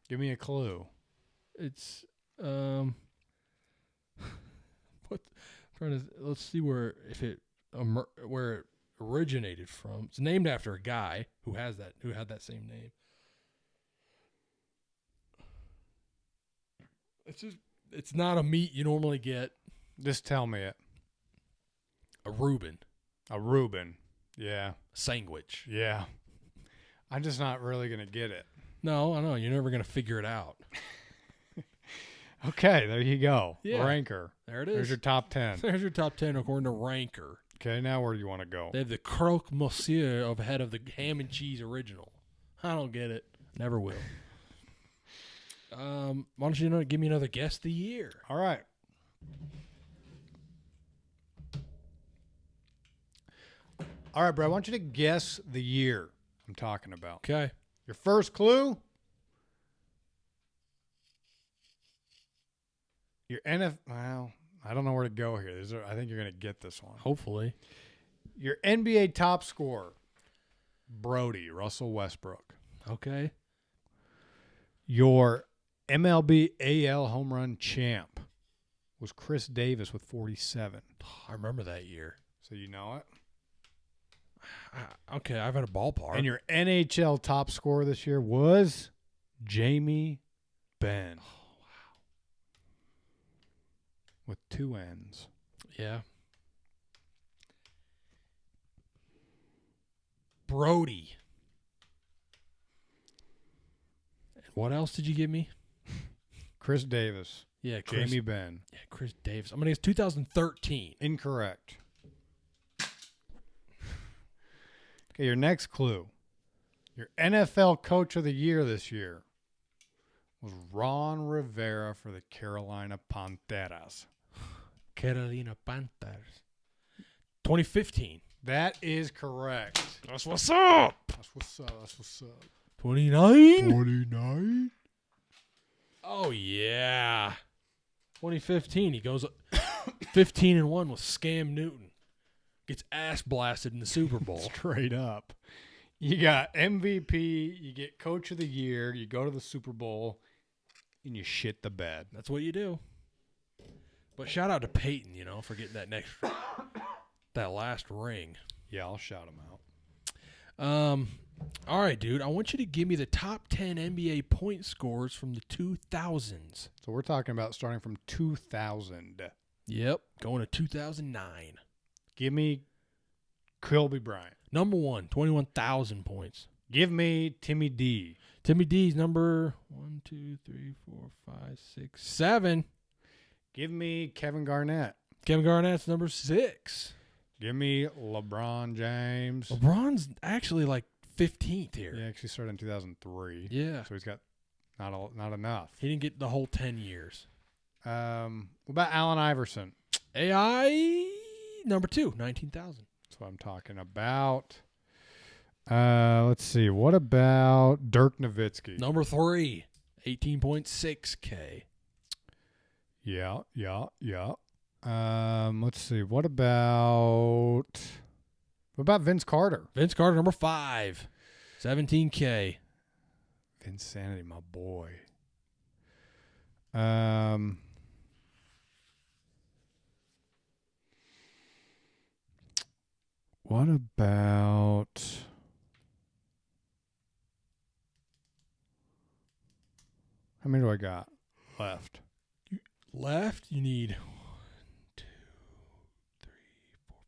Give me a clue. It's let's see where it originated from. It's named after a guy who had that same name. It's not a meat you normally get. Just tell me it. A Reuben. A Reuben. Yeah. Sandwich. Yeah. I'm just not really going to get it. No, I know. You're never going to figure it out. Okay, there you go. Yeah. Ranker. There it is. There's your top 10. There's your top 10 according to Ranker. Okay, now where do you want to go? They have the croque monsieur ahead of the ham and cheese original. I don't get it. Never will. Why don't you give me another guess of the year? All right. All right, bro. I want you to guess the year I'm talking about. Okay. Your first clue? Your well, I don't know where to go here. I think you're going to get this one. Hopefully. Your NBA top scorer, Russell Westbrook. Okay. Your MLB AL home run champ was Chris Davis with 47. I remember that year. So you know it? Okay, I've had a ballpark. And your NHL top scorer this year was Jamie Benn. Oh, wow. With 2 N's. Yeah. Brody. And what else did you give me? Chris Davis. Yeah, Jamie Benn. Yeah, Chris Davis. I'm going to guess 2013. Incorrect. Okay, your next clue. Your NFL Coach of the Year this year was Ron Rivera for the Carolina Panthers. Carolina Panthers. 2015. That is correct. That's what's up. That's what's up. That's what's up. 29? 29? Oh, yeah. 2015. He goes 15-1 with Scam Newton. Gets ass blasted in the Super Bowl. Straight up. You got MVP, you get Coach of the Year, you go to the Super Bowl, and you shit the bed. That's what you do. But shout out to Peyton, for getting that last ring. Yeah, I'll shout him out. All right, dude. I want you to give me the top 10 NBA point scorers from the 2000s. So we're talking about starting from 2000. Yep, going to 2009. Give me Kobe Bryant. Number 1, 21,000 points. Give me Timmy D. Timmy D's number 1, 2, 3, 4, 5, 6, 7. Give me Kevin Garnett. Kevin Garnett's number 6. Give me LeBron James. LeBron's actually like 15th here. He actually started in 2003. Yeah. So he's got not enough. He didn't get the whole 10 years. What about Allen Iverson? AI number 2, 19,000. That's what I'm talking about. Let's see. What about Dirk Nowitzki? Number 3, 18.6K. Yeah. Let's see. What about Vince Carter? Vince Carter, number 5, 17K. Vinsanity, my boy. What about how many do I got left? Left, you need 1, 2, 3,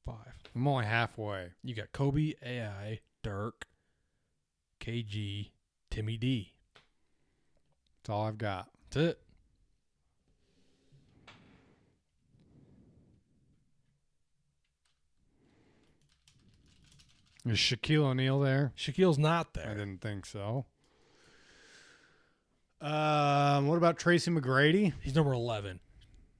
4, 5. I'm only halfway. You got Kobe, AI, Dirk, KG, Timmy D. That's all I've got. That's it. Is Shaquille O'Neal there? Shaquille's not I there. didn't think so. What about Tracy McGrady? He's number 11.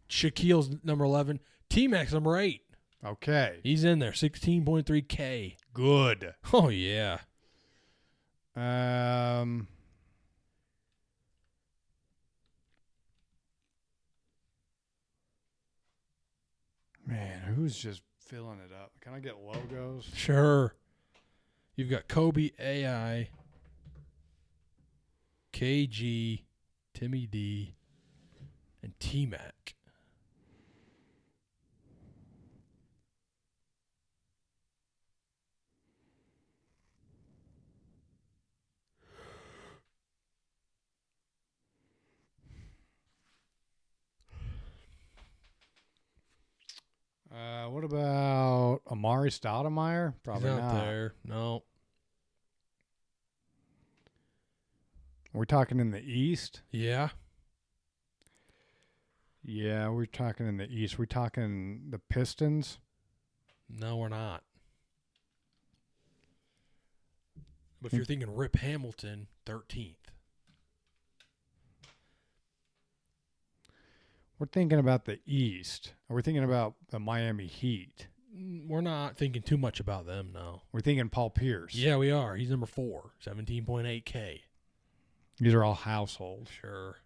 Shaquille's number 11. T-Mac's number 8. Okay. He's in there. 16.3K. Good. Oh, yeah. Man, who's just filling it up? Can I get logos? Sure. You've got Kobe, AI, KG, Timmy D, and T-Mac. What about Amari Stoudemire? Probably He's not. not there. No. We're talking in the East? Yeah. Yeah, we're talking in the East. We're talking the Pistons. No, we're not. But if you're thinking Rip Hamilton, 13th. We're thinking about the East. We're thinking about the Miami Heat. We're not thinking too much about them, no. We're thinking Paul Pierce. Yeah, we are. He's number 4, 17.8K. These are all household. Sure.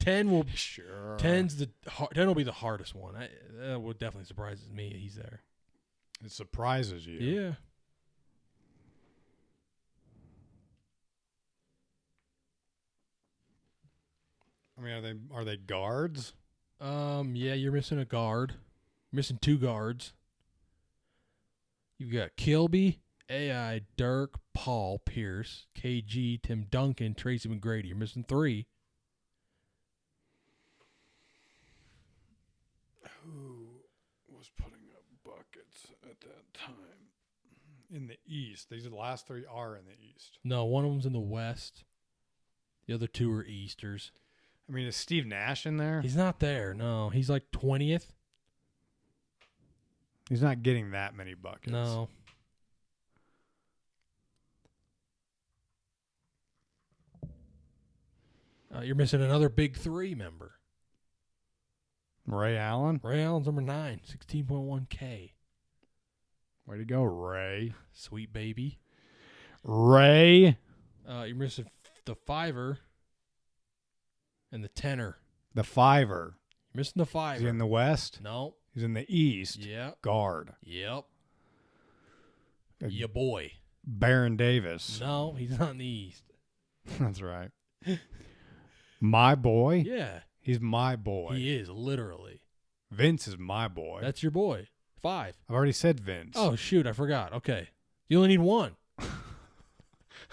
10 will Sure. 10 will be the hardest one. That would definitely surprise me. He's there. It surprises you. Yeah. I mean, are they guards? Yeah, you're missing a guard. You're missing 2 guards. You've got Kilby, AI, Dirk, Paul, Pierce, KG, Tim Duncan, Tracy McGrady. You're missing 3. Who was putting up buckets at that time? In the East. These last 3 are in the East. No, one of them's in the West. The other 2 are Easters. I mean, is Steve Nash in there? He's not there. No, he's like 20th. He's not getting that many buckets. No. You're missing another big 3 member. Ray Allen? Ray Allen's number 9, 16.1K. Way to go, Ray. Sweet baby. Ray. You're missing the 5er and the 10er. The 5er. You're missing the 5er. Is he in the West? No. He's in the East. Yep. Guard. Yep. Uh, Ya boy. Baron Davis. No, he's not in the East. That's right. My boy? Yeah. He's my boy. He is, literally. Vince is my boy. That's your boy. 5. I've already said Vince. Oh, shoot. I forgot. Okay. You only need 1.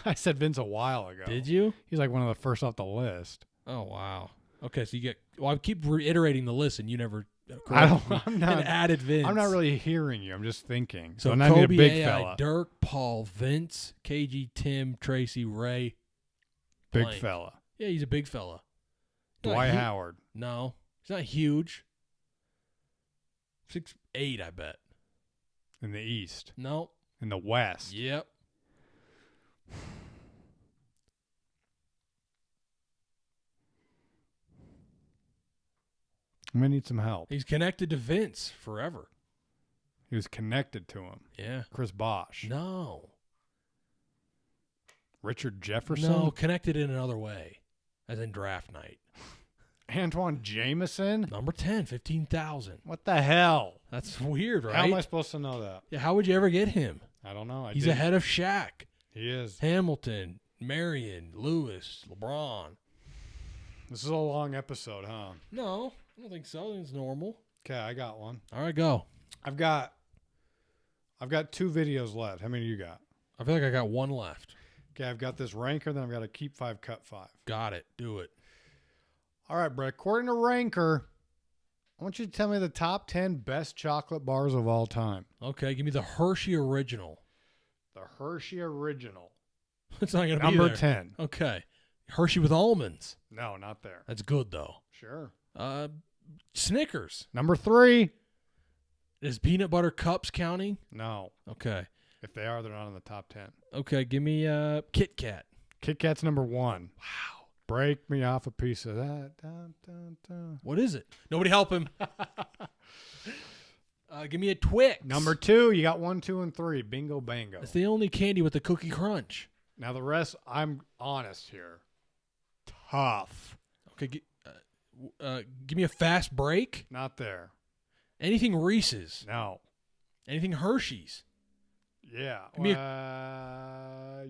I said Vince a while ago. Did you? He's like one of the first off the list. Oh, wow. Okay, so you get... Well, I keep reiterating the list, and you never... I'm not. And added Vince. I'm not really hearing you. I'm just thinking. So I need a Kobe, big AI, fella. Dirk, Paul, Vince, KG, Tim, Tracy, Ray. Big blank. fella. Yeah, he's a big fella. Not Dwight hu- Howard. No, he's not huge. 6'8", I bet. In the East. No. In the West. Yep. I'm going to need some help. He's connected to Vince forever. He was connected to him. Yeah. Chris Bosh. No. Richard Jefferson. No, connected in another way, as in draft night. Antoine Jameson. Number 10, 15,000. What the hell? That's weird, right? How am I supposed to know that? Yeah, how would you ever get him? I don't know. He's ahead of Shaq, He is. Hamilton, Marion, Lewis, LeBron. This is a long episode, huh? No, I don't think so. I think it's normal. Okay, I got one. All right, go. I've got 2 videos left. How many do you got? I feel like I got 1 left. Okay, I've got this ranker, then I've got a keep 5, cut 5. Got it. Do it. All right, Brett. According to Ranker, I want you to tell me the top 10 best chocolate bars of all time. Okay, give me the Hershey Original. The Hershey Original. It's not going to be Number there. 10. Okay. Hershey with almonds. No, not there. That's good, though. Sure. Snickers. Number 3. Is peanut butter cups counting? No. Okay. If they are, they're not in the top 10. Okay, give me Kit Kat. Kit Kat's number 1. Wow. Break me off a piece of that. Dun, dun, dun. What is it? Nobody help him. Give me a Twix. Number 2, you got 1, 2, and 3. Bingo, bango. It's the only candy with the cookie crunch. Now the rest, I'm honest here. Tough. Okay, give me a fast break. Not there. Anything Reese's. No. Anything Hershey's. Yeah. Give me I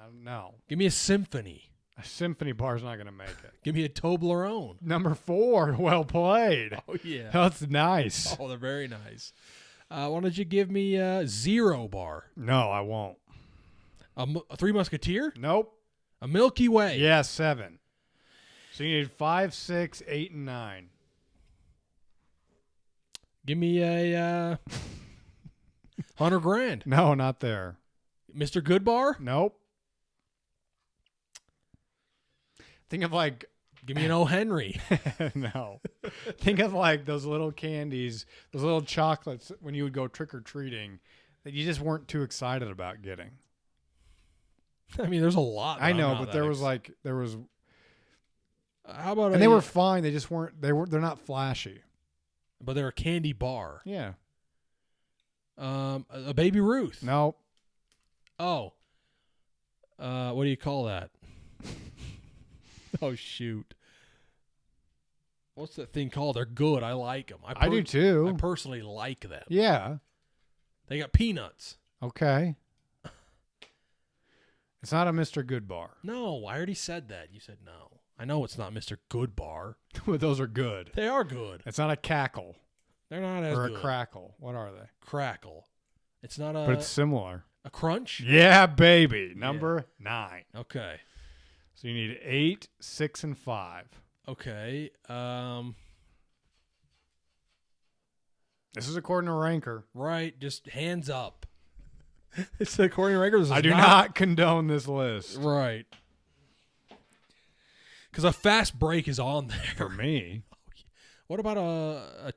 don't know. Give me a Symphony. A Symphony bar's not going to make it. Give me a Toblerone. Number 4, well played. Oh, yeah. That's nice. Oh, they're very nice. Why don't you give me a Zero Bar? No, I won't. A Three Musketeer? Nope. A Milky Way? Yeah, 7. So you need 5, 6, 8, and 9. Give me a $100 grand. No, not there. Mr. Good Bar? Nope. Think of like Give me an O. Henry. no. Think of like those little candies, those little chocolates when you would go trick or treating that you just weren't too excited about getting. I mean, there's a lot. I know, but there was how about and they were fine. They just weren't. They're not flashy. But they're a candy bar. Yeah. A Baby Ruth. Nope. Oh. What do you call that? Oh, shoot. What's that thing called? They're good. I like them. I do too. I personally like them. Yeah. They got peanuts. Okay. It's not a Mr. Good bar. No, I already said that. You said no. I know it's not Mr. Good Bar. Those are good. They are good. It's not a cackle. They're not as or good. a crackle. What are they? Crackle. It's not a. But it's similar. A crunch. Yeah, baby. Number 9. Okay. So you need 8, 6, and 5. Okay. This is according to Ranker. Right. Just hands up. It's according to Ranker. I do not condone this list. Right. Because a fast break is on there. For me. What about a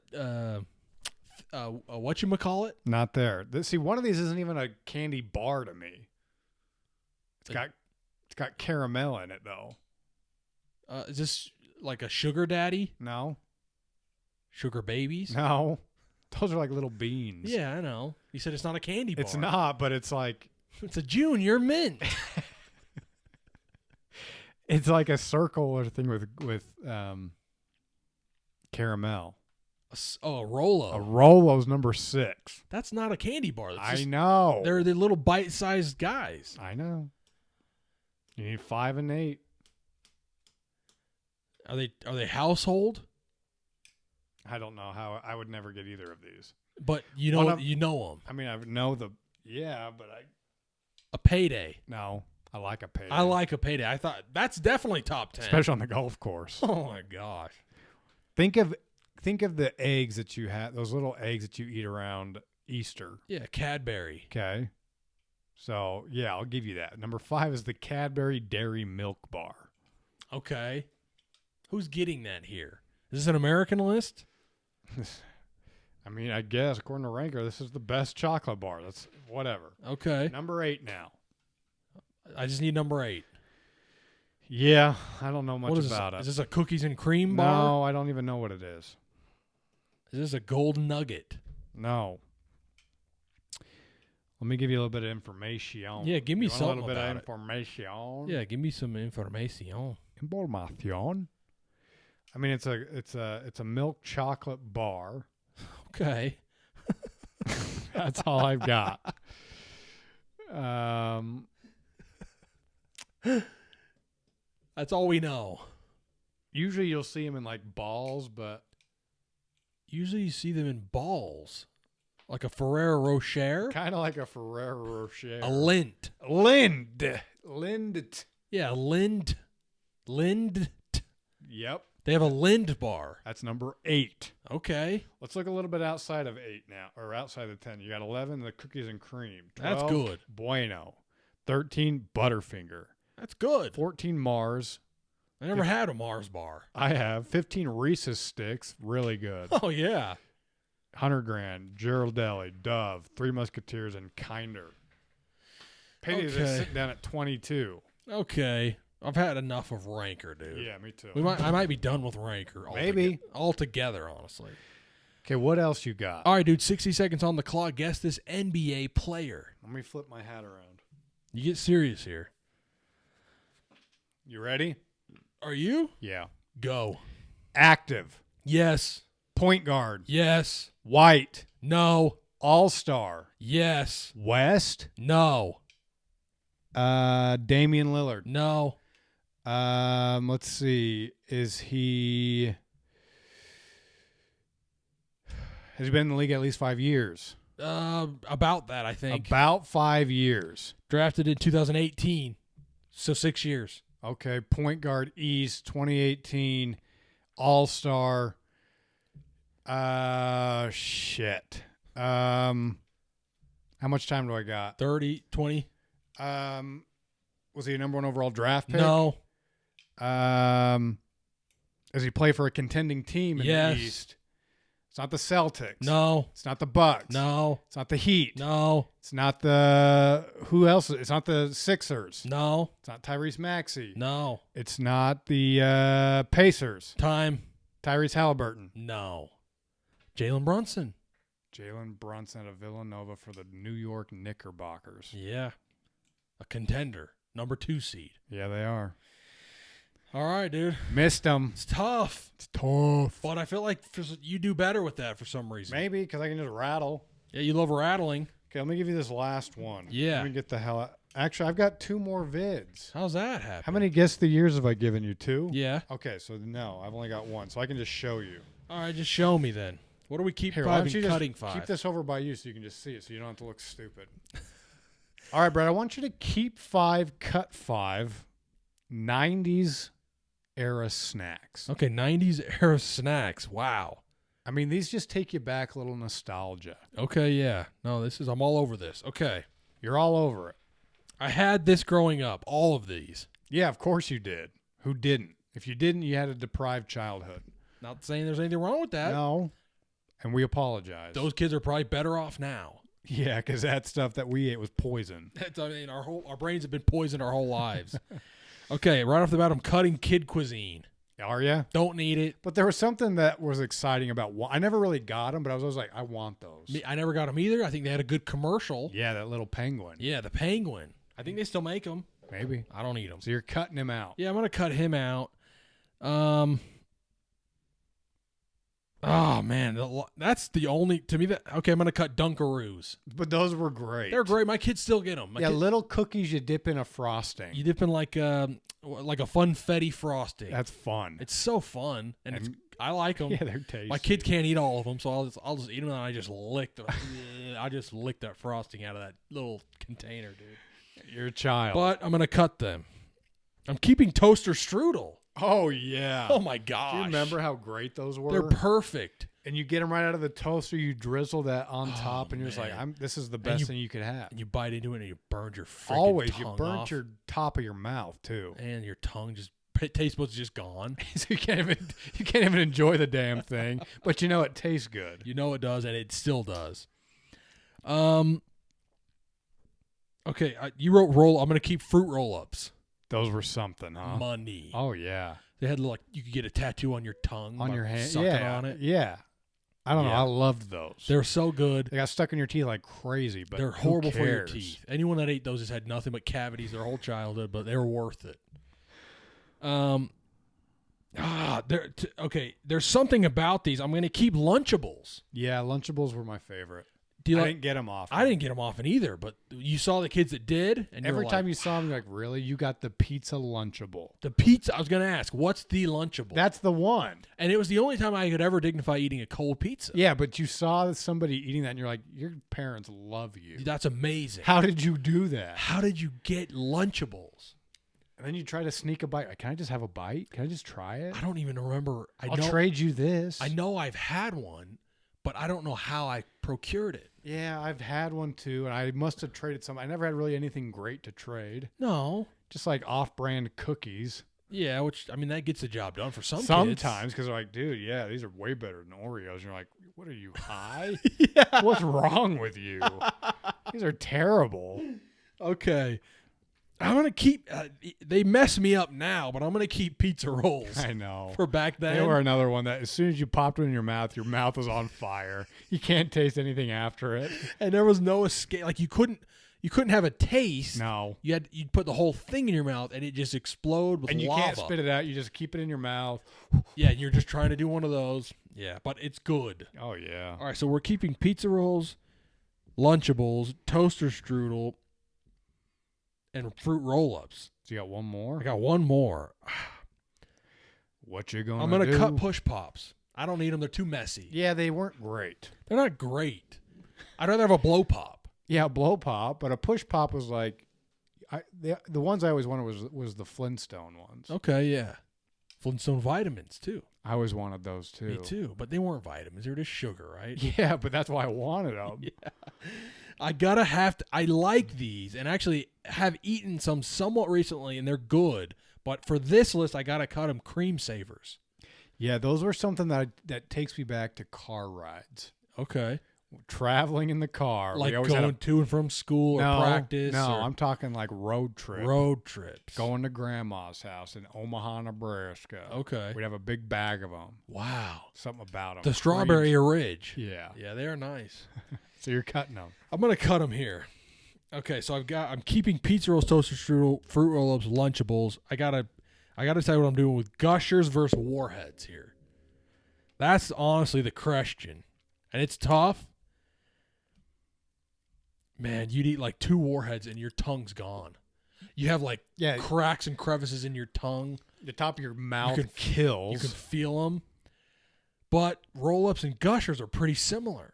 whatchamacallit? Not there. See, one of these isn't even a candy bar to me. It's got caramel in it though. Is this like a sugar daddy? No. Sugar babies? No. Those are like little beans. Yeah, I know. You said it's not a candy bar. It's not, but it's like it's a junior mint. It's like a circle or thing with caramel. A Rolo. A Rolo's number 6. That's not a candy bar. I know. They're the little bite-sized guys. I know. You need 5 and 8. Are they household? I don't know how. I would never get either of these. But you know them. I mean, I know but A Payday. No, I like a Payday. I like a Payday. I thought that's definitely top 10. Especially on the golf course. Oh my gosh. Think of the eggs that you had, those little eggs that you eat around Easter. Yeah, Cadbury. Okay. So, yeah, I'll give you that. Number 5 is the Cadbury Dairy Milk Bar. Okay. Who's getting that here? Is this an American list? I mean, I guess, according to Ranker, this is the best chocolate bar. That's whatever. Okay. Number 8 now. I just need number 8. Yeah, I don't know much about it. Is this a cookies and cream bar? No, I don't even know what it is. Is this a gold nugget? No. Let me give you a little bit of information. Yeah, give me something a little bit of about information. Yeah, give me some information. Information. I mean, it's a milk chocolate bar. Okay. That's all I've got. That's all we know. Usually you'll see them in like balls, but usually you see them in balls. Like a Ferrero Rocher? Kind of like a Ferrero Rocher. A Lindt. Lind. Yeah, Lind. Yep. They have a Lind bar. That's number 8. Okay. Let's look a little bit outside of 8 now, or outside of 10. You got 11, the cookies and cream. 12, That's good. Bueno. 13, Butterfinger. That's good. 14, Mars. I never had a Mars bar. I have 15 Reese's Sticks. Really good. Oh, yeah. 100 grand. Girardelli, Dove, Three Musketeers, and Kinder. Payday Okay. is sitting down at 22. Okay. I've had enough of Ranker, dude. Yeah, me too. I might be done with Ranker. Maybe. Altogether, honestly. Okay, what else you got? All right, dude. 60 seconds on the clock. Guess this NBA player. Let me flip my hat around. You get serious here. You ready? Are you? Yeah. Go. Active. Yes. Point guard. Yes. White. No. All-star. Yes. West. No. Damian Lillard. No. Let's see. Has he been in the league at least 5 years? About that, I think. About 5 years. Drafted in 2018. So 6 years. Okay. Point guard East, 2018. All-star. Shit. How much time do I got? 30, 20. Was he a number 1 overall draft pick? No. Does he play for a contending team in Yes. the East? It's not the Celtics. No. It's not the Bucks. No. It's not the Heat. No. It's not the who else? It's not the Sixers. No. It's not Tyrese Maxey. No. It's not the Pacers. Time. Tyrese Halliburton. No. Jalen Brunson. Jalen Brunson of Villanova for the New York Knickerbockers. Yeah. A contender. Number 2 seed. Yeah, they are. All right, dude. Missed them. It's tough. It's tough. But I feel like you do better with that for some reason. Maybe because I can just rattle. Yeah, you love rattling. Okay, let me give you this last one. Yeah. Let me get the hell out. Actually, I've got 2 more vids. How's that happen? How many guess the years have I given you? 2? Yeah. Okay, so no, I've only got 1, so I can just show you. All right, just show me then. What do we keep Here, why 5 don't you and just cutting 5? keep this over by you so you can just see it so you don't have to look stupid. All right, Brett, I want you to keep 5, cut 5, 90s era snacks. Okay, 90s era snacks. Wow. I mean, these just take you back a little nostalgia. Okay, yeah. No, I'm all over this. Okay. You're all over it. I had this growing up, all of these. Yeah, of course you did. Who didn't? If you didn't, you had a deprived childhood. Not saying there's anything wrong with that. No, and we apologize. Those kids are probably better off now. Yeah, because that stuff that we ate was poison. I mean, our brains have been poisoned our whole lives. Okay, right off the bat, I'm cutting kid cuisine. Are you? Don't need it. But there was something that was exciting about. I never really got them, but I was always like, I want those. I never got them either. I think they had a good commercial. Yeah, that little penguin. Yeah, the penguin. I think they still make them. Maybe. I don't eat them. So you're cutting him out. Yeah, I'm gonna cut him out. Oh man, that's the only to me that. Okay, I'm gonna cut Dunkaroos. But those were great. They're great. My kids still get them. Little cookies you dip in a frosting. You dip in like a funfetti frosting. That's fun. It's so fun, and I like them. Yeah, they're tasty. My kid can't eat all of them, so I'll just eat them, and I just lick that frosting out of that little container, dude. You're a child. But I'm gonna cut them. I'm keeping toaster strudel. Oh yeah. Oh my gosh. Do you remember how great those were? They're perfect. And you get them right out of the toaster. You drizzle that on top, and you're just like, man. "This is the best thing you could have." And you bite into it, and you burned your freaking Always, tongue you burnt off, your top of your mouth too, and your tongue just taste buds just gone. so you can't even enjoy the damn thing. But you know it tastes good. You know it does, and it still does. Okay, you wrote roll. I'm gonna keep fruit roll-ups. Those were something, huh? Money. Oh yeah. They had you could get a tattoo on your tongue, On your hand. sucking Yeah. on it. Yeah. I don't know. Yeah. I loved those. They're so good. They got stuck in your teeth like crazy, but They're who horrible for your cares? teeth. Anyone that ate those has had nothing but cavities their whole childhood, but they were worth it. Okay. There's something about these. I'm going to keep Lunchables. Yeah, Lunchables were my favorite. Do you I like? didn't get them off. I didn't get them often either, but you saw the kids that did, and Every you're time like, you saw them, you're like, really? You got the pizza Lunchable. the pizza. I was going to ask, what's the Lunchable? That's the one. And it was the only time I could ever dignify eating a cold pizza. Yeah, but you saw somebody eating that, and you're like, your parents love you. That's amazing. How did you do that? How did you get Lunchables? And then you try to sneak a bite. Like, can I just have a bite? Can I just try it? I don't even remember. I'll trade you this. I know I've had one, but I don't know how I procured it. Yeah, I've had one too, and I must have traded some. I never had really anything great to trade. No. Just like off-brand cookies. Yeah, which, I mean, that gets the job done for some kids. Sometimes, because they're like, dude, yeah, these are way better than Oreos. And you're like, what are you, high? Yeah. What's wrong with you? These are terrible. Okay. I'm going to keep, they mess me up now, but I'm going to keep pizza rolls. I know. For back then. They were another one that as soon as you popped it in your mouth was on fire. You can't taste anything after it. And there was no escape. Like, you couldn't have a taste. No. You'd put the whole thing in your mouth and it just explode with lava. And you can't spit it out. You just keep it in your mouth. Yeah, you're just trying to do one of those. Yeah, but it's good. Oh, yeah. All right, so we're keeping pizza rolls, Lunchables, toaster strudel, and fruit roll-ups. So you got one more? I got one more. What you going to do? I'm going to cut Push Pops. I don't need them. They're too messy. Yeah, they weren't great. They're not great. I'd rather have a blow pop. Yeah, blow pop, but a push pop was like, the ones I always wanted was the Flintstone ones. Okay, yeah. Flintstone vitamins, too. I always wanted those, too. Me, too. But they weren't vitamins. They were just sugar, right? Yeah, but that's why I wanted them. Yeah. I like these and actually have eaten some somewhat recently, and they're good. But for this list, I got to cut them Cream Savers. Yeah, those were something that takes me back to car rides. Okay. Traveling in the car. Like going to and from school or practice? No, I'm talking like road trips. Road trips. Going to grandma's house in Omaha, Nebraska. Okay. We'd have a big bag of them. Wow. Something about them. The Strawberry Ridge. Yeah. Yeah, they're nice. So you're cutting them. I'm going to cut them here. Okay, so I'm keeping pizza rolls, toaster strudel, fruit roll-ups, Lunchables. I got to tell you what I'm doing with Gushers versus Warheads here. That's honestly the question. And it's tough. Man, you'd eat like 2 Warheads and your tongue's gone. You have like cracks and crevices in your tongue. The top of your mouth kills. You can feel them. But roll-ups and Gushers are pretty similar.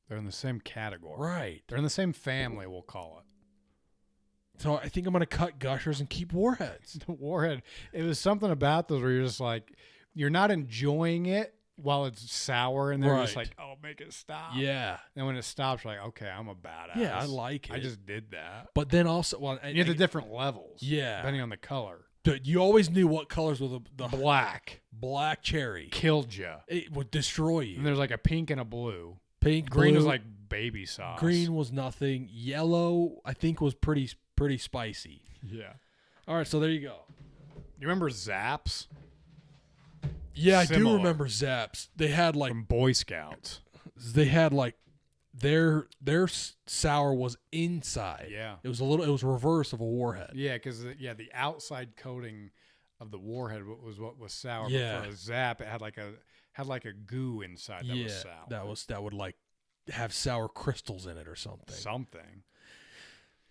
They're in the same category. Right. They're in the same family, we'll call it. So I think I'm going to cut Gushers and keep Warheads. The Warhead, it was something about those where you're just like, you're not enjoying it while it's sour, and they're just like, oh, make it stop. Yeah. And when it stops, you're like, okay, I'm a badass. Yeah, I like it. I just did that. But then also, you have the different levels. Yeah. Depending on the color. Dude, you always knew what colors were the black. Black cherry. Killed you. It would destroy you. And there's like a pink and a blue. Pink, green blue, was like baby sauce. Green was nothing. Yellow, I think, was pretty spicy. Yeah. All right, so there you go. You remember Zaps? Yeah, Similar. I do remember Zaps. They had like from Boy Scouts. They had like their sour was inside. Yeah. It was reverse of a Warhead. Yeah, because the outside coating of the Warhead was what was sour. Yeah. But for a Zap, it had like a goo inside that was sour. That would like have sour crystals in it or something. Something.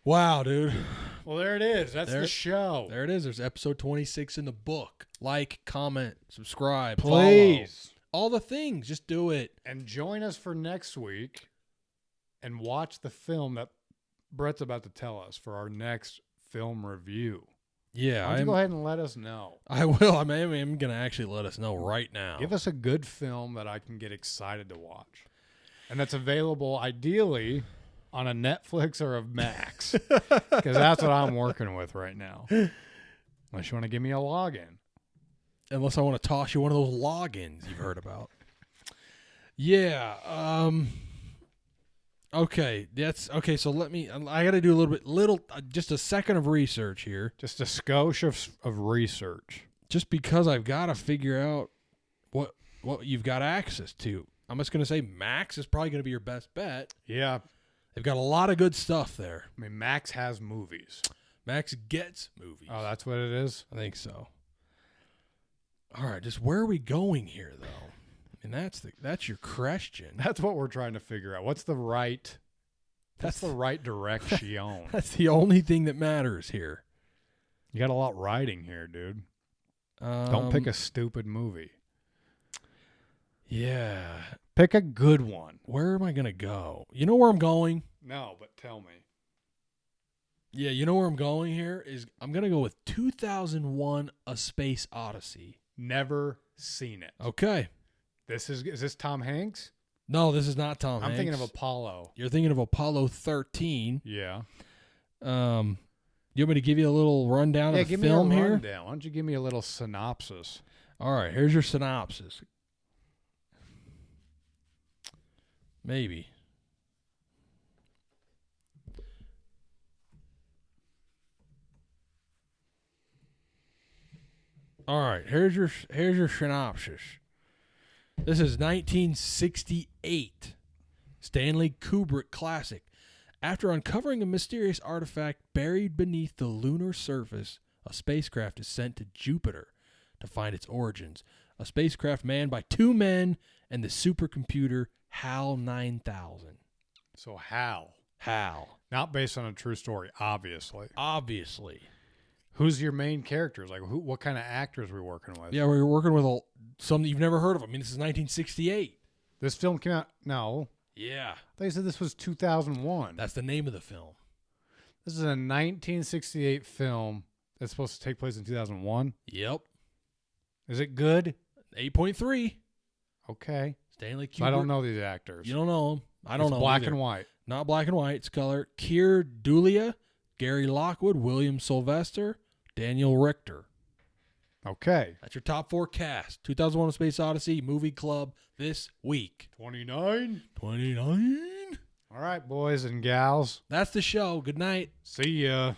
Wow, dude. Well, there it is. That's the show. There it is. There's episode 26 in the book. Like, comment, subscribe, please. Follow. All the things. Just do it. And join us for next week and watch the film that Brett's about to tell us for our next film review. Yeah. Why don't you go ahead and let us know? I will. I'm going to actually let us know right now. Give us a good film that I can get excited to watch. And that's available, ideally, on a Netflix or a Max. Because that's what I'm working with right now. Unless you want to give me a login. Unless I want to toss you one of those logins you've heard about. Yeah. Okay. Okay. So I got to do just a second of research here. Just a skosh of research. Just because I've got to figure out what you've got access to. I'm just going to say Max is probably going to be your best bet. Yeah. They've got a lot of good stuff there. I mean, Max has movies. Max gets movies. Oh, that's what it is? I think so. All right, just where are we going here, though? And that's your question. That's what we're trying to figure out. What's the right direction? That's the only thing that matters here. You got a lot riding here, dude. Don't pick a stupid movie. Yeah. Pick a good one. Where am I going to go? You know where I'm going? No, but tell me. Yeah, you know where I'm going here? I'm going to go with 2001 A Space Odyssey. Never seen it. Okay. Is this Tom Hanks? No, this is not Tom Hanks. I'm thinking of Apollo. You're thinking of Apollo 13. Yeah. You want me to give you a little rundown of the give film me a here? rundown. Why don't you give me a little synopsis? All right, here's your synopsis. Maybe. All right, here's your synopsis. This is 1968 Stanley Kubrick classic. After uncovering a mysterious artifact buried beneath the lunar surface, a spacecraft is sent to Jupiter to find its origins. A spacecraft manned by 2 men and the supercomputer HAL 9000. So HAL. HAL. Not based on a true story, obviously. Obviously. Who's your main characters? Like, what kind of actors are we working with? Yeah, we're working with some that you've never heard of. I mean, this is 1968. This film came out. No. Yeah. They said this was 2001. That's the name of the film. This is a 1968 film that's supposed to take place in 2001. Yep. Is it good? 8.3. Okay. Stanley Kubrick. So I don't know these actors. You don't know them. I don't know. Black either. and white. Not black and white. It's color. Keir Dullea, Gary Lockwood, William Sylvester, Daniel Richter. Okay. That's your top 4 cast. 2001: A Space Odyssey movie club this week. 29. 29. All right, boys and gals. That's the show. Good night. See ya.